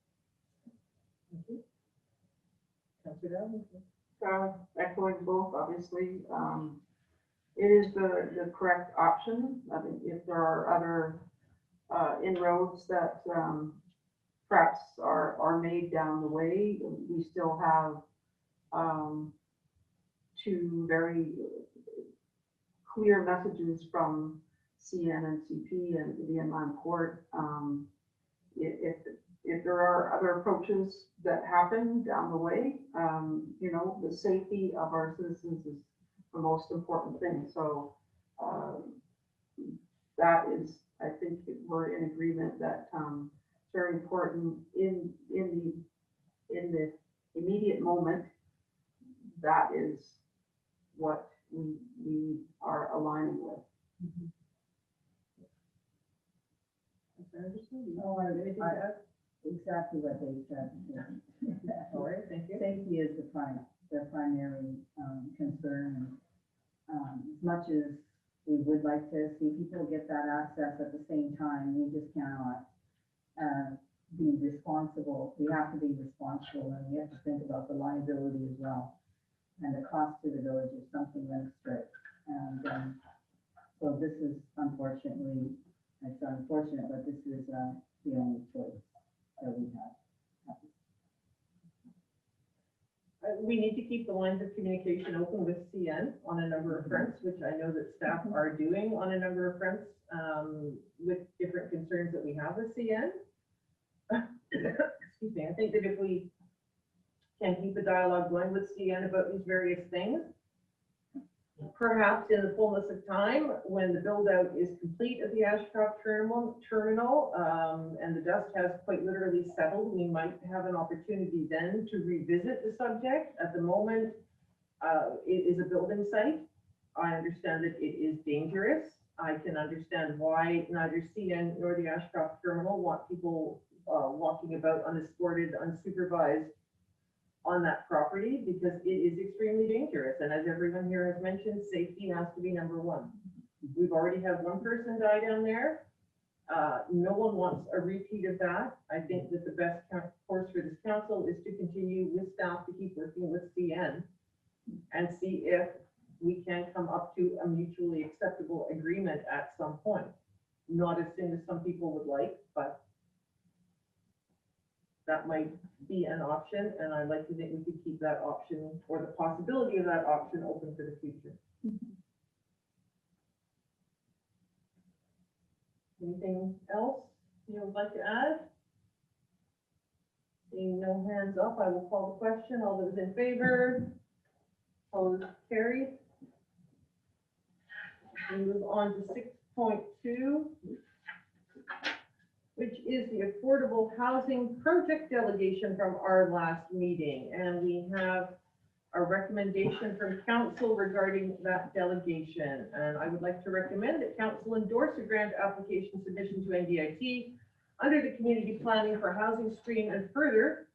[SPEAKER 1] Thank you. Councillor Dowd.
[SPEAKER 11] Echoing both, obviously, it is the correct option. I mean, if there are other inroads that perhaps are made down the way, we still have two very clear messages from CN and CP and the inland port. If there are other approaches that happen down the way, you know, the safety of our citizens is the most important thing. So that is, I think we're in agreement that very important in the immediate moment. That is what we are aligning with.
[SPEAKER 12] Exactly what they said.
[SPEAKER 1] All right, thank you.
[SPEAKER 12] Safety is the primary concern. As much as we would like to see people get that access at the same time, we just cannot be responsible. We have to be responsible, and we have to think about the liability as well. And the cost to the village is something that's strict. And so this is unfortunately, it's unfortunate, but this is the only choice that we have.
[SPEAKER 1] We need to keep the lines of communication open with CN on a number of fronts, which I know that staff are doing on a number of fronts with different concerns that we have with CN. Excuse me. I think that if we can keep a dialogue going with CN about these various things, perhaps in the fullness of time, when the build out is complete of the Ashcroft Terminal and the dust has quite literally settled, we might have an opportunity then to revisit the subject. At the moment, it is a building site. I understand that it is dangerous. I can understand why neither CN nor the Ashcroft Terminal want people walking about unescorted, unsupervised on that property because it is extremely dangerous. And as everyone here has mentioned, safety has to be number one. We've already had one person die down there. No one wants a repeat of that. I think that the best course for this council is to continue with staff to keep working with CN and see if we can come up to a mutually acceptable agreement at some point. Not as soon as some people would like, but that might be an option, and I'd like to think we could keep that option or the possibility of that option open for the future. Anything else you would like to add? Seeing no hands up, I will call the question. All those in favor? Opposed? Carried. We move on to 6.2, which is the affordable housing project delegation from our last meeting. And we have a recommendation from council regarding that delegation. And I would like to recommend that council endorse a grant application submission to NDIT under the community planning for housing stream, and further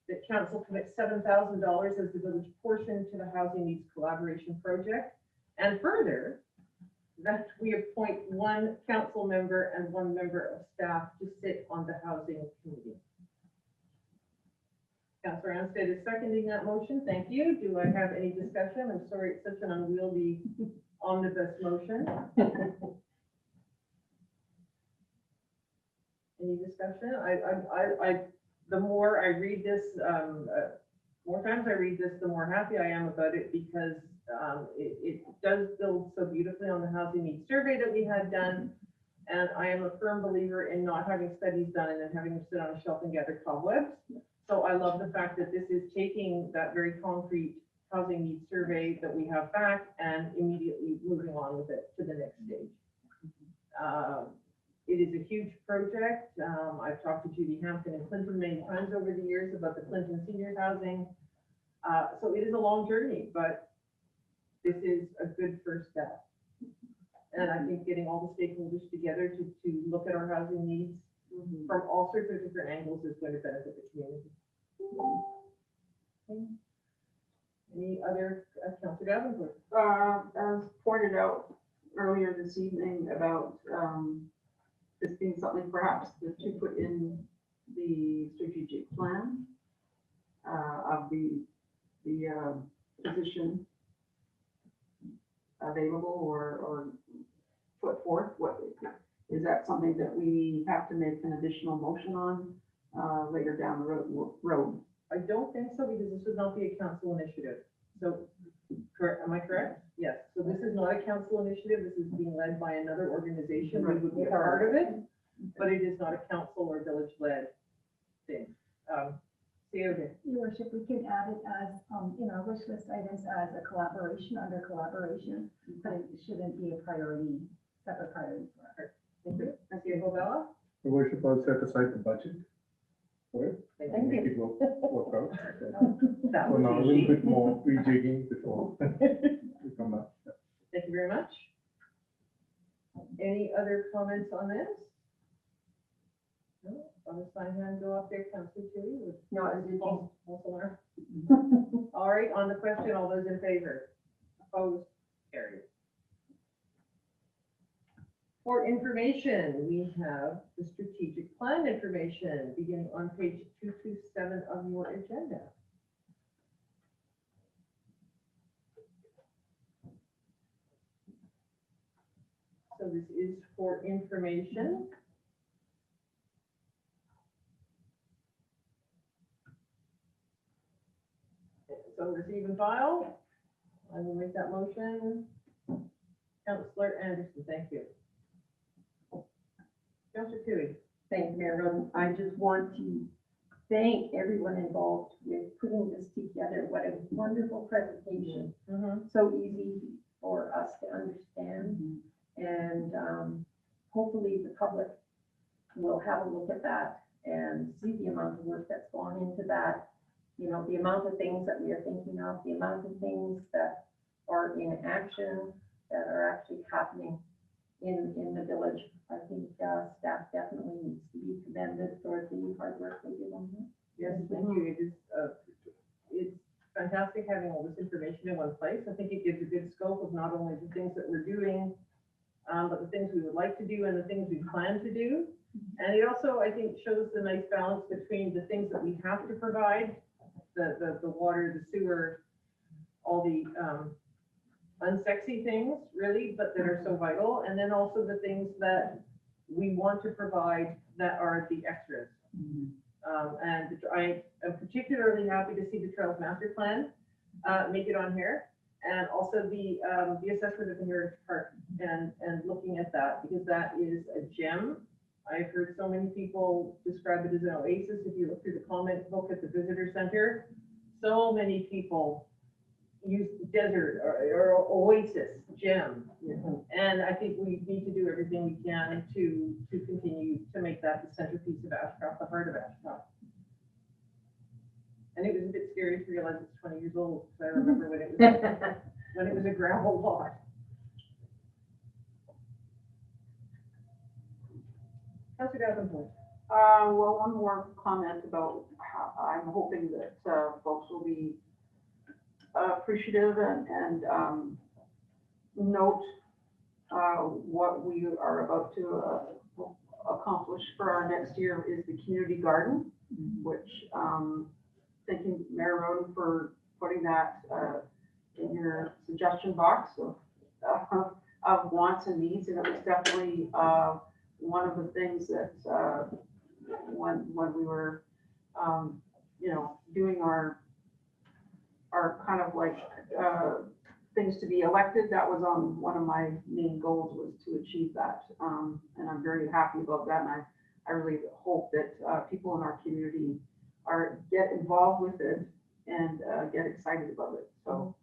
[SPEAKER 1] that council commits $7,000 as the village portion to the housing needs collaboration project. And further, that we appoint one council member and one member of staff to sit on the housing committee. Councillor Anstead is seconding that motion. Thank you. Do I have any discussion? I'm sorry, it's such an unwieldy omnibus motion. Any discussion? The more I read this, more times I read this, the more happy I am about it, because it does build so beautifully on the housing needs survey that we had done. And I am a firm believer in not having studies done and then having them sit on a shelf and gather cobwebs. So I love the fact that this is taking that very concrete housing needs survey that we have back and immediately moving on with it to the next stage. It is a huge project. I've talked to Judy Hampton and Clinton many times over the years about the Clinton seniors housing. So it is a long journey, but this is a good first step. And I think getting all the stakeholders together to look at our housing needs from all sorts of different angles is going to benefit the community. Okay. Any other, Councillor Davenport?
[SPEAKER 11] As pointed out earlier this evening about this being something perhaps to put in the strategic plan of the position available or put forth. What is that something that we have to make an additional motion on later down the road?
[SPEAKER 1] I don't think so, because this would not be a council initiative. So, correct? Am I correct? Yes. So this is not a council initiative. This is being led by another organization. We would be a part of it, but it is not a council or village-led thing. Your
[SPEAKER 4] Worship, we can add it as, in our wish list items as a collaboration, under collaboration, but it shouldn't be a priority, separate priority for us.
[SPEAKER 1] Thank you. Councillor Bobella?
[SPEAKER 3] Your worship, I'll set aside the budget for it.
[SPEAKER 1] Thank
[SPEAKER 3] Make
[SPEAKER 1] you.
[SPEAKER 3] it work out.
[SPEAKER 1] That
[SPEAKER 3] So
[SPEAKER 1] was
[SPEAKER 3] now a little
[SPEAKER 1] easy.
[SPEAKER 3] bit more rejigging before we come back.
[SPEAKER 1] Thank you very much. Any other comments on this? No? Other sign hand go up there, Councillor Tuohey?
[SPEAKER 9] No, I did.
[SPEAKER 1] Also, all right, on the question, all those in favor? Opposed? Carried. For information, we have the strategic plan information beginning on page 227 of your agenda. So this is for information. So receive and file. I will make that motion. Councillor Anderson, thank you. Councillor Tuohey.
[SPEAKER 9] Thank you, Mayor. I just want to thank everyone involved with putting this together. What a wonderful presentation. So easy for us to understand. And hopefully the public will have a look at that and see the amount of work that's gone into that. You know, the amount of things that we are thinking of, the amount of things that are in action, that are actually happening in the village. I think staff definitely needs to be commended for the hard work they did on this.
[SPEAKER 1] Yes, thank you. It is, fantastic having all this information in one place. I think it gives a good scope of not only the things that we're doing, but the things we would like to do and the things we plan to do. And it also, I think, shows the nice balance between the things that we have to provide, the water, the sewer, all the unsexy things, really, but that are so vital, and then also the things that we want to provide that are the extras. And I am particularly happy to see the Trails Master Plan make it on here, and also the assessment of the Heritage Park, and looking at that, because that is a gem. I've heard so many people describe it as an oasis. If you look through the comment book at the visitor center, so many people use desert or oasis, gem. And I think we need to do everything we can to continue to make that the centerpiece of Ashcroft, the heart of Ashcroft. And it was a bit scary to realize it's 20 years old, because I remember when it was a gravel lot. Councillor Davenport.
[SPEAKER 11] Well, one more comment about how I'm hoping that folks will be appreciative and note what we are about to accomplish for our next year is the community garden, which thanking Mayor Roden for putting that in your suggestion box of wants and needs, and it was definitely one of the things that when we were doing our kind of like things to be elected, that was on one of my main goals, was to achieve that, and I'm very happy about that, and I really hope that people in our community get involved with it and get excited about it. So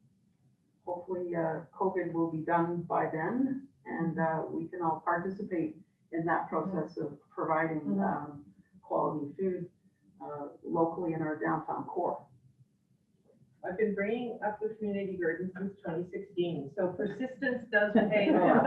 [SPEAKER 11] hopefully COVID will be done by then, and we can all participate in that process of providing quality food locally in our downtown core.
[SPEAKER 1] I've been bringing up the community garden since 2016, so persistence does pay off.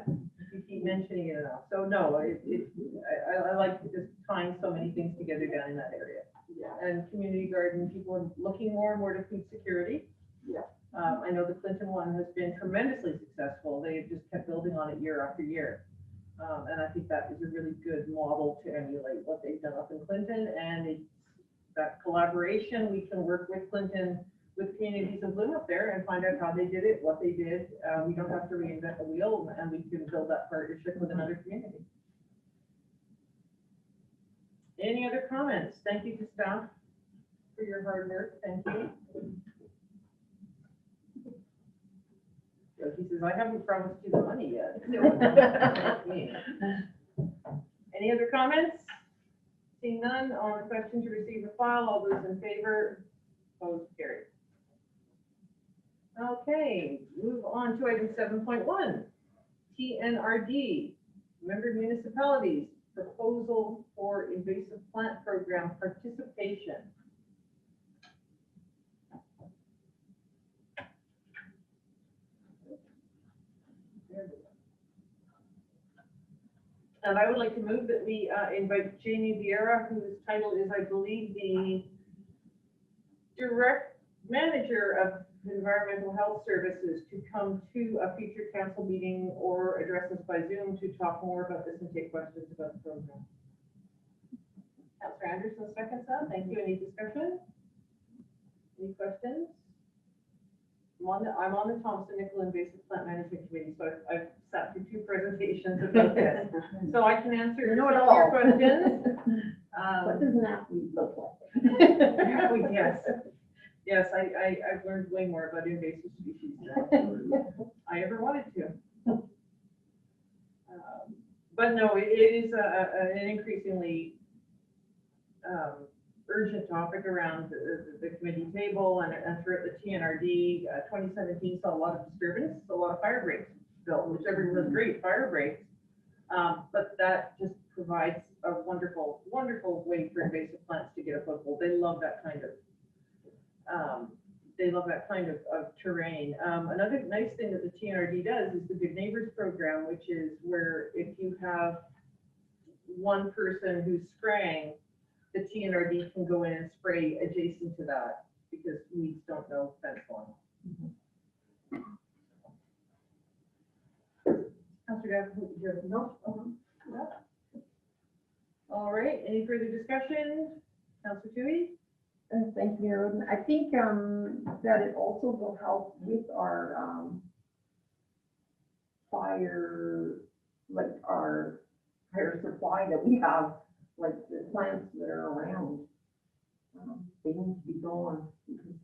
[SPEAKER 1] You keep mentioning it enough. So no, I like just tying so many things together down in that area.
[SPEAKER 11] Yeah.
[SPEAKER 1] And community garden, people are looking more and more to food security.
[SPEAKER 11] Yeah.
[SPEAKER 1] I know the Clinton one has been tremendously successful. They've just kept building on it year after year. And I think that is a really good model to emulate what they've done up in Clinton, and it's that collaboration. We can work with Clinton, with communities of Bloom up there, and find out how they did it, what they did. We don't have to reinvent the wheel, and we can build that partnership with another community. Any other comments? Thank you to staff for your hard work. Thank you. He says, I haven't promised you the money yet. Any other comments? Seeing none, on the question to receive the file, all those in favor, opposed, carried. Okay, move on to item 7.1, Tnrd, member municipalities, proposal for invasive plant program participation. And I would like to move that we invite Jamie Vieira, whose title is, I believe, the Direct Manager of Environmental Health Services, to come to a future council meeting or address us by Zoom to talk more about this and take questions about the program. Councillor Anderson seconds that. Thank you. Any discussion? Any questions? I'm on the Thompson-Nickel Invasive Plant Management Committee, so I've sat through 2 presentations about this. So I can answer
[SPEAKER 8] You know it
[SPEAKER 1] some of
[SPEAKER 8] all.
[SPEAKER 1] your questions.
[SPEAKER 8] What does knapweed look like?
[SPEAKER 1] Yes, I've learned way more about invasive species than I ever wanted to. But no, it is an increasingly urgent topic around the committee table and throughout the Tnrd. 2017 saw a lot of disturbance, a lot of fire breaks built, which everyone was great, fire breaks. But that just provides a wonderful, wonderful way for invasive plants to get a foothold. They love that kind of terrain. Another nice thing that the Tnrd does is the Good Neighbors program, which is where if you have one person who's spraying, the Tnrd can go in and spray adjacent to that. because weeds don't know fence line. Councillor Deb, do you have no? All right, any further discussion? Councillor Tuohey?
[SPEAKER 9] Thank you, Mayor Roden. I think that it also will help with our fire, like our fire supply that we have, like the plants that are around. They need to be gone because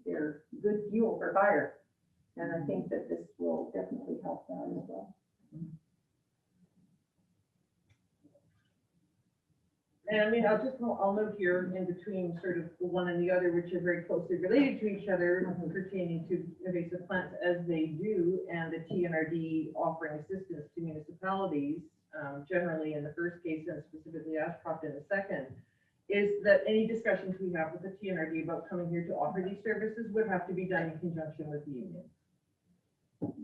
[SPEAKER 9] they're good fuel for fire. And I think that this will definitely help that as well.
[SPEAKER 1] And I mean, I'll note here in between sort of the one and the other, which are very closely related to each other pertaining to invasive plants as they do, and the Tnrd offering assistance to municipalities, generally in the first case and specifically Ashcroft in the second, is that any discussions we have with the Tnrd about coming here to offer these services would have to be done in conjunction with the union.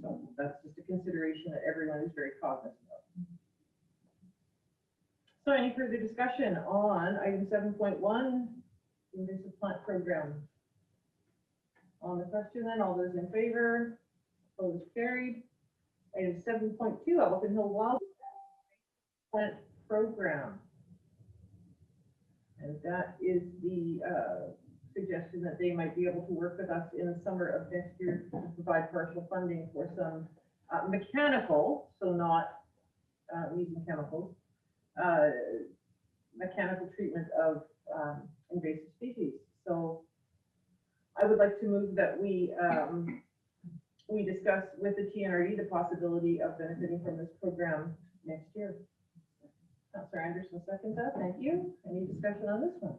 [SPEAKER 1] So that's just a consideration that everyone is very cognizant of. So any further discussion on item 7.1, invasive plant program? On the question then, all those in favor, opposed, carried. Item 7.2, Elephant Hill Wild Plant Program. And that is the suggestion that they might be able to work with us in the summer of next year to provide partial funding for some mechanical, so not using chemicals, mechanical treatment of invasive species. So I would like to move that we discuss with the Tnrd the possibility of benefiting from this program next year. Councillor Anderson seconds that. Thank you. Any discussion on this one?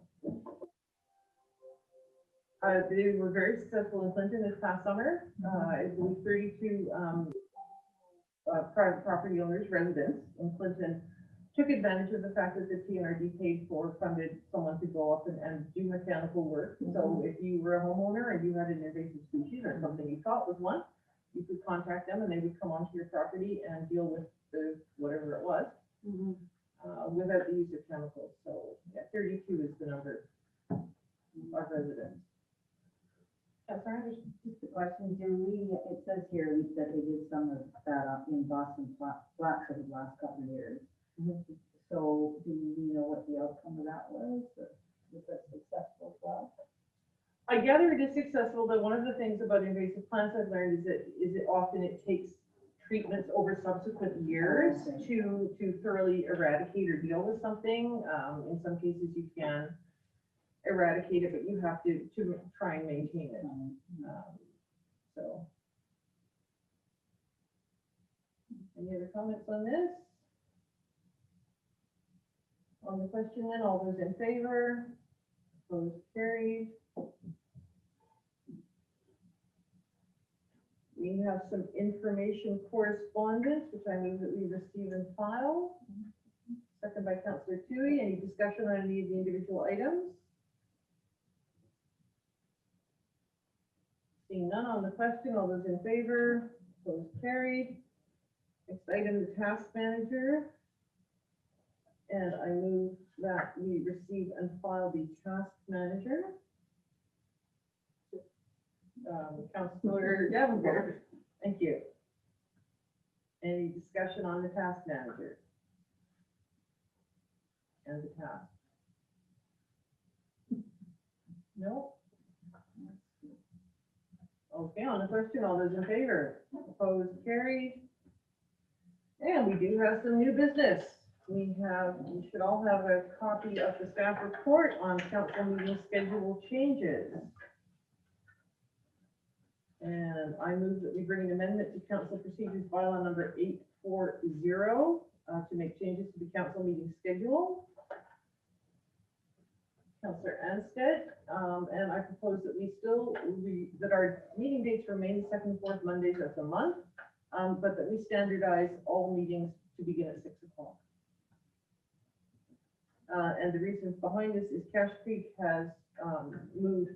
[SPEAKER 1] They were very successful in Clinton this past summer. I believe 32 private property owners, residents in Clinton, took advantage of the fact that the Tnrd paid for, funded someone to go up and do mechanical work. So if you were a homeowner and you had an invasive species or something you thought was one, you could contact them and they would come onto your property and deal with the whatever it was without the use of chemicals. So yeah, 32 is the number of residents. Councillor Anderson.
[SPEAKER 12] Just a question, it says here that they did some of that in Boston Flats over the last couple of years. So do we know what the outcome of that was? Was that successful as well?
[SPEAKER 1] I gather it is successful, but one of the things about invasive plants I've learned is that often it takes treatments over subsequent years to thoroughly eradicate or deal with something. In some cases you can eradicate it, but you have to try and maintain it. So, any other comments on this? On the question then, all those in favor, opposed, carried. We have some information correspondence, which I move that we receive and file. Second by Councillor Tuohey. Any discussion on any of the individual items? Seeing none on the question, all those in favor, opposed, carried. Next item, the task manager. And I move that we receive and file the task manager. Councillor Davenport, thank you. Any discussion on the task manager and the task? No? Okay, on the question, all those in favor? Opposed, carried. And we do have some new business. We should all have a copy of the staff report on council meeting schedule changes. And I move that we bring an amendment to council procedures bylaw number 840 to make changes to the council meeting schedule. Councillor Anstead, and I propose that that our meeting dates remain the second and fourth Mondays of the month, but that we standardize all meetings to begin at 6 o'clock. And the reason behind this is Cache Creek has moved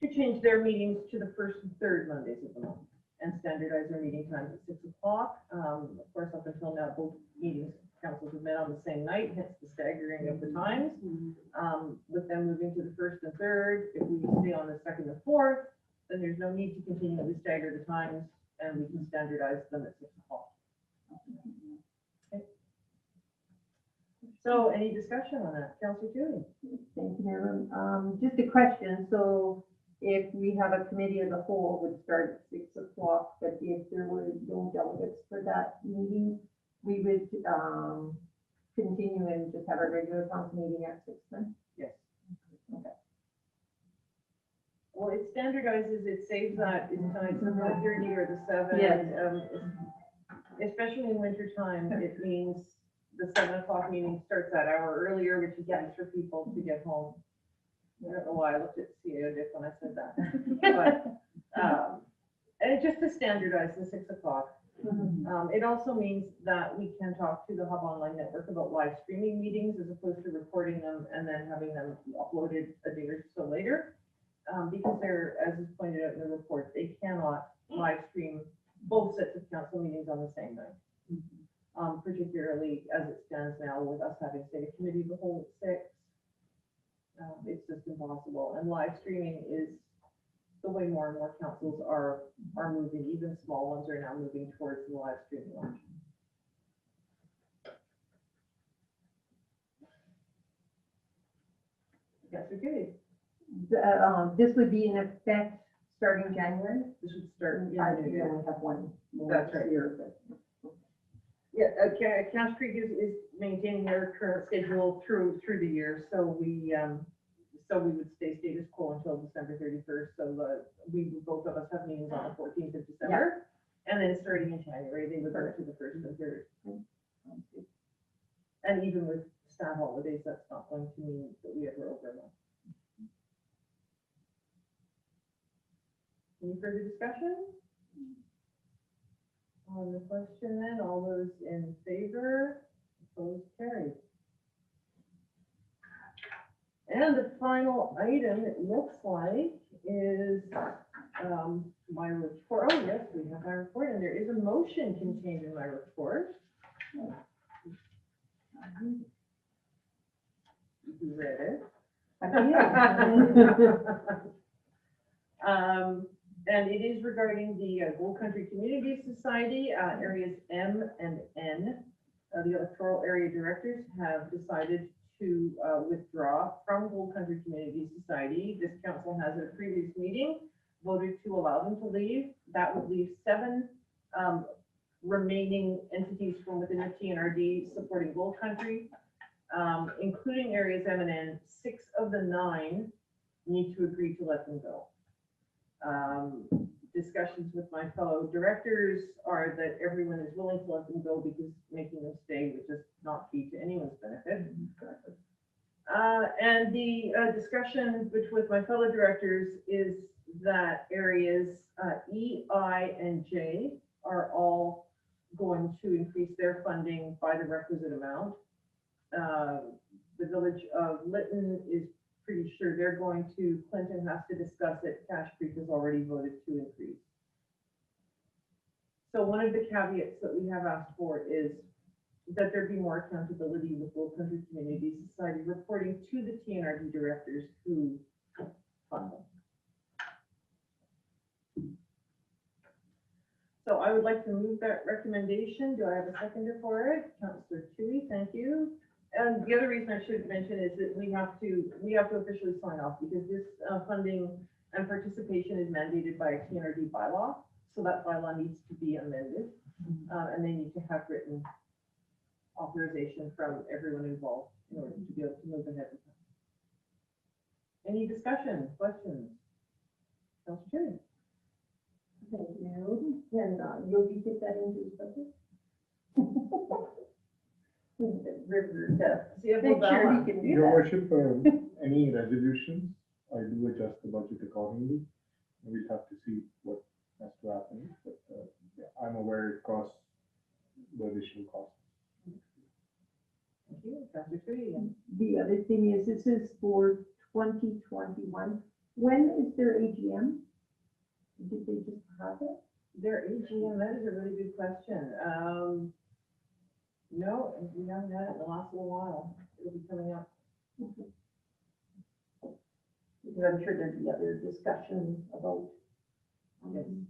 [SPEAKER 1] to change their meetings to the first and third Mondays of the month and standardize their meeting times at 6 o'clock. Of course, up until now, both meetings councils have met on the same night, hence the staggering of the times. With them moving to the first and third, if we stay on the second and fourth, then there's no need to continually stagger the times, and we can standardize them at 6 o'clock. Okay. So any discussion on that? Councillor Tuohey?
[SPEAKER 9] Thank you, Marilyn. Just a question, so if we have a committee of the whole, it would start at 6 o'clock, but if there were no delegates for that meeting, we would, continue and just have a regular council meeting at 6 then?
[SPEAKER 1] Yes.
[SPEAKER 9] Okay.
[SPEAKER 1] Well, it standardizes, it saves that in times of 1:30 or the 7.
[SPEAKER 9] Yes.
[SPEAKER 1] Especially in winter time, it means the 7 o'clock meeting starts that hour earlier, which is nice for people to get home. I don't know why I looked at CAO Dick when I said that. But, and just to standardize the 6 o'clock. It also means that we can talk to the Hub Online Network about live streaming meetings as opposed to recording them and then having them uploaded a day or so later. Because they're, as is pointed out in the report, they cannot live stream both sets of council meetings on the same night. Particularly as it stands now with us having, say, a committee of the whole at 6. It's just impossible. And live streaming is the way more and more councils are moving. Even small ones are now moving towards the live streaming option. Yes, okay.
[SPEAKER 9] This would be in effect starting January?
[SPEAKER 1] This would start in
[SPEAKER 9] I
[SPEAKER 1] the new
[SPEAKER 9] think we
[SPEAKER 1] year.
[SPEAKER 9] only have one more
[SPEAKER 1] That's right.
[SPEAKER 9] year, but.
[SPEAKER 1] Yeah, Council Creek is maintaining their current schedule through the year, so we would stay status quo until December 31st. So both of us have meetings on the 14th of December, and then starting in January, they would go to the 1st and 3rd. And even with staff holidays, that's not going to mean that we ever over a month. Any further discussion? On the question then, all those in favor, opposed, carried. And the final item, it looks like, is my report. Oh, yes, we have my report, and there is a motion contained in my report. You read it. And it is regarding the Gold Country Community Society, areas M and N. The electoral area directors have decided to withdraw from Gold Country Community Society. This council has at a previous meeting voted to allow them to leave. That would leave 7 remaining entities from within the Tnrd supporting Gold Country, including areas M and N. 6 of the 9 need to agree to let them go. Discussions with my fellow directors are that everyone is willing to let them go because making them stay would just not be to anyone's benefit. And the discussion with my fellow directors is that areas E, I, and J are all going to increase their funding by the requisite amount. The village of Lytton is pretty sure they're going to. Clinton has to discuss it. Cache Creek has already voted to increase. So one of the caveats that we have asked for is that there be more accountability with Gold Country Community Society reporting to the Tnrd directors who fund them. So I would like to move that recommendation. Do I have a seconder for it? Councillor Tuohey, thank you. And the other reason I should mention is that we have to officially sign off because this funding and participation is mandated by a Tnrd bylaw. So that bylaw needs to be amended, and they need to have written authorization from everyone involved in order to be able to move ahead with that. Any discussion, questions? Councillor Tuohey.
[SPEAKER 9] Thank you. Can Yogi get that into his budget? Make sure he can do
[SPEAKER 3] Your
[SPEAKER 9] that.
[SPEAKER 3] worship, any resolutions, I do adjust the budget accordingly. We'll have to see what has to happen, but yeah, I'm aware it costs the additional cost.
[SPEAKER 1] Thank you, Councillor Tuohey.
[SPEAKER 9] The other thing is, this is for 2021. When is their AGM? Did they just have it?
[SPEAKER 1] Their AGM, that is a really good question. No, and we haven't had it in the last little while. It'll be coming up.
[SPEAKER 9] Because I'm sure there'd be other discussions about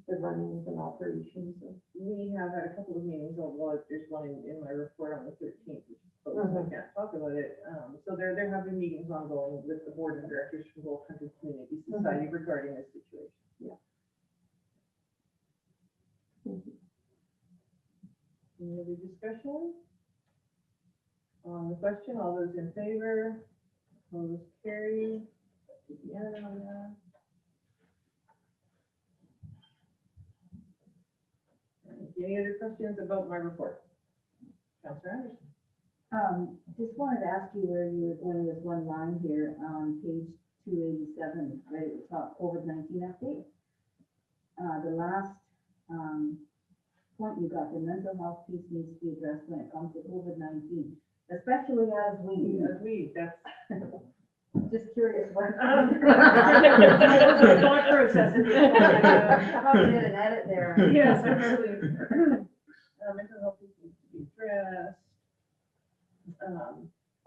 [SPEAKER 9] the runnings and operations.
[SPEAKER 1] We have had a couple of meetings, although there's one in my report on the 13th, which is closed, so I can't talk about it. So there have been meetings ongoing with the board of directors from Gold Country Community Society regarding this situation.
[SPEAKER 9] Yeah.
[SPEAKER 1] Any other discussion? On the question, all those in favor? Opposed, carried. Any other questions about my report? Councillor Anderson.
[SPEAKER 12] Just wanted to ask you where you were going with one line here on page 287, right at the top, COVID-19 update. The last point you got, the mental health piece needs to be addressed when it comes to COVID-19, especially as we,
[SPEAKER 1] That's.
[SPEAKER 12] just curious what.
[SPEAKER 1] Thought process.
[SPEAKER 12] Probably did an edit there.
[SPEAKER 1] Yes, actually. Mental health needs to be addressed.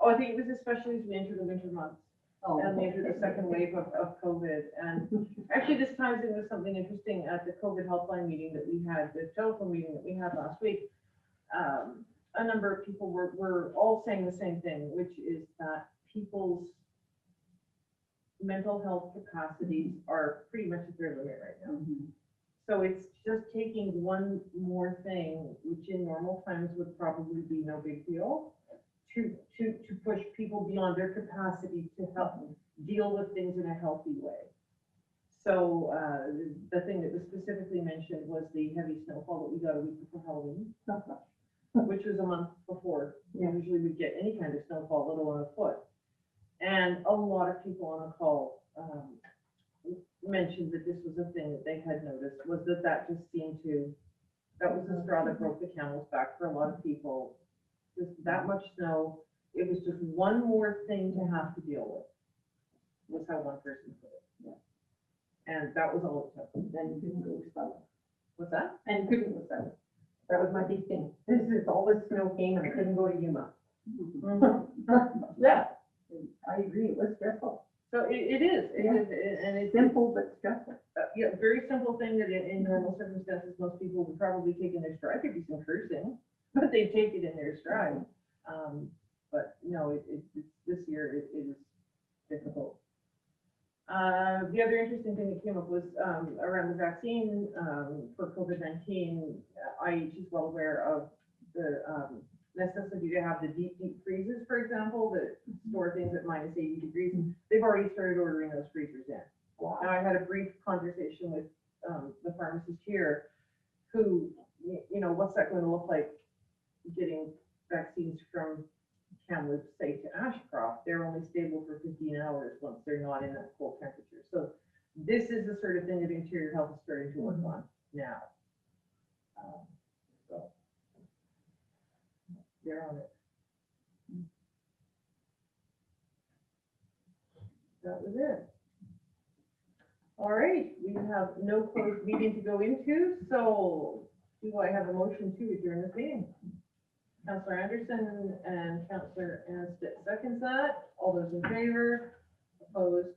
[SPEAKER 1] I think it was especially as we enter the winter months.
[SPEAKER 12] Oh,
[SPEAKER 1] And we entered the second wave of COVID. And actually this time there was something interesting at the COVID helpline meeting that we had, the telephone meeting that we had last week. A number of people were all saying the same thing, which is that people's mental health capacities are pretty much at their limit right now. So it's just taking one more thing, which in normal times would probably be no big deal, to push people beyond their capacity to help deal with things in a healthy way. So the thing that was specifically mentioned was the heavy snowfall that we got a week before Halloween, which was a month before. We usually would get any kind of snowfall, let alone a foot. And a lot of people on the call mentioned that this was a thing that they had noticed, was that just seemed to, that was the straw that broke the camel's back for a lot of people. Just that much snow, it was just one more thing to have to deal with, was how one person put it. And that was all it took.
[SPEAKER 9] Then you couldn't go south.
[SPEAKER 1] What's that?
[SPEAKER 9] And you couldn't go south. That was my big thing. This is all the snow came and I couldn't go to Yuma. Yeah, I agree. It was stressful.
[SPEAKER 1] So it is, and it's
[SPEAKER 9] Simple but stressful.
[SPEAKER 1] yeah, very simple thing that in normal circumstances, most people would probably take in their stride. There'd be some cursing, but they'd take it in their stride. But no, it's this year it is difficult. The other interesting thing that came up was around the vaccine for COVID-19. IH is well aware of the necessity to have the deep freezers, for example, that store things at minus 80 degrees. They've already started ordering those freezers in. Wow. And I had a brief conversation with the pharmacist here who, what's that going to look like getting vaccines from Canada, say, to Ashcroft? They're only stable for 15 hours once they're not in that cold temperature. So this is the sort of thing that Interior Health is starting to work on now. So they're on it. That was it. All right, we have no closed meeting to go into, so do I have a motion to adjourn this meeting? Councillor Anderson and Councillor Anstitt seconds that. All those in favor? Opposed?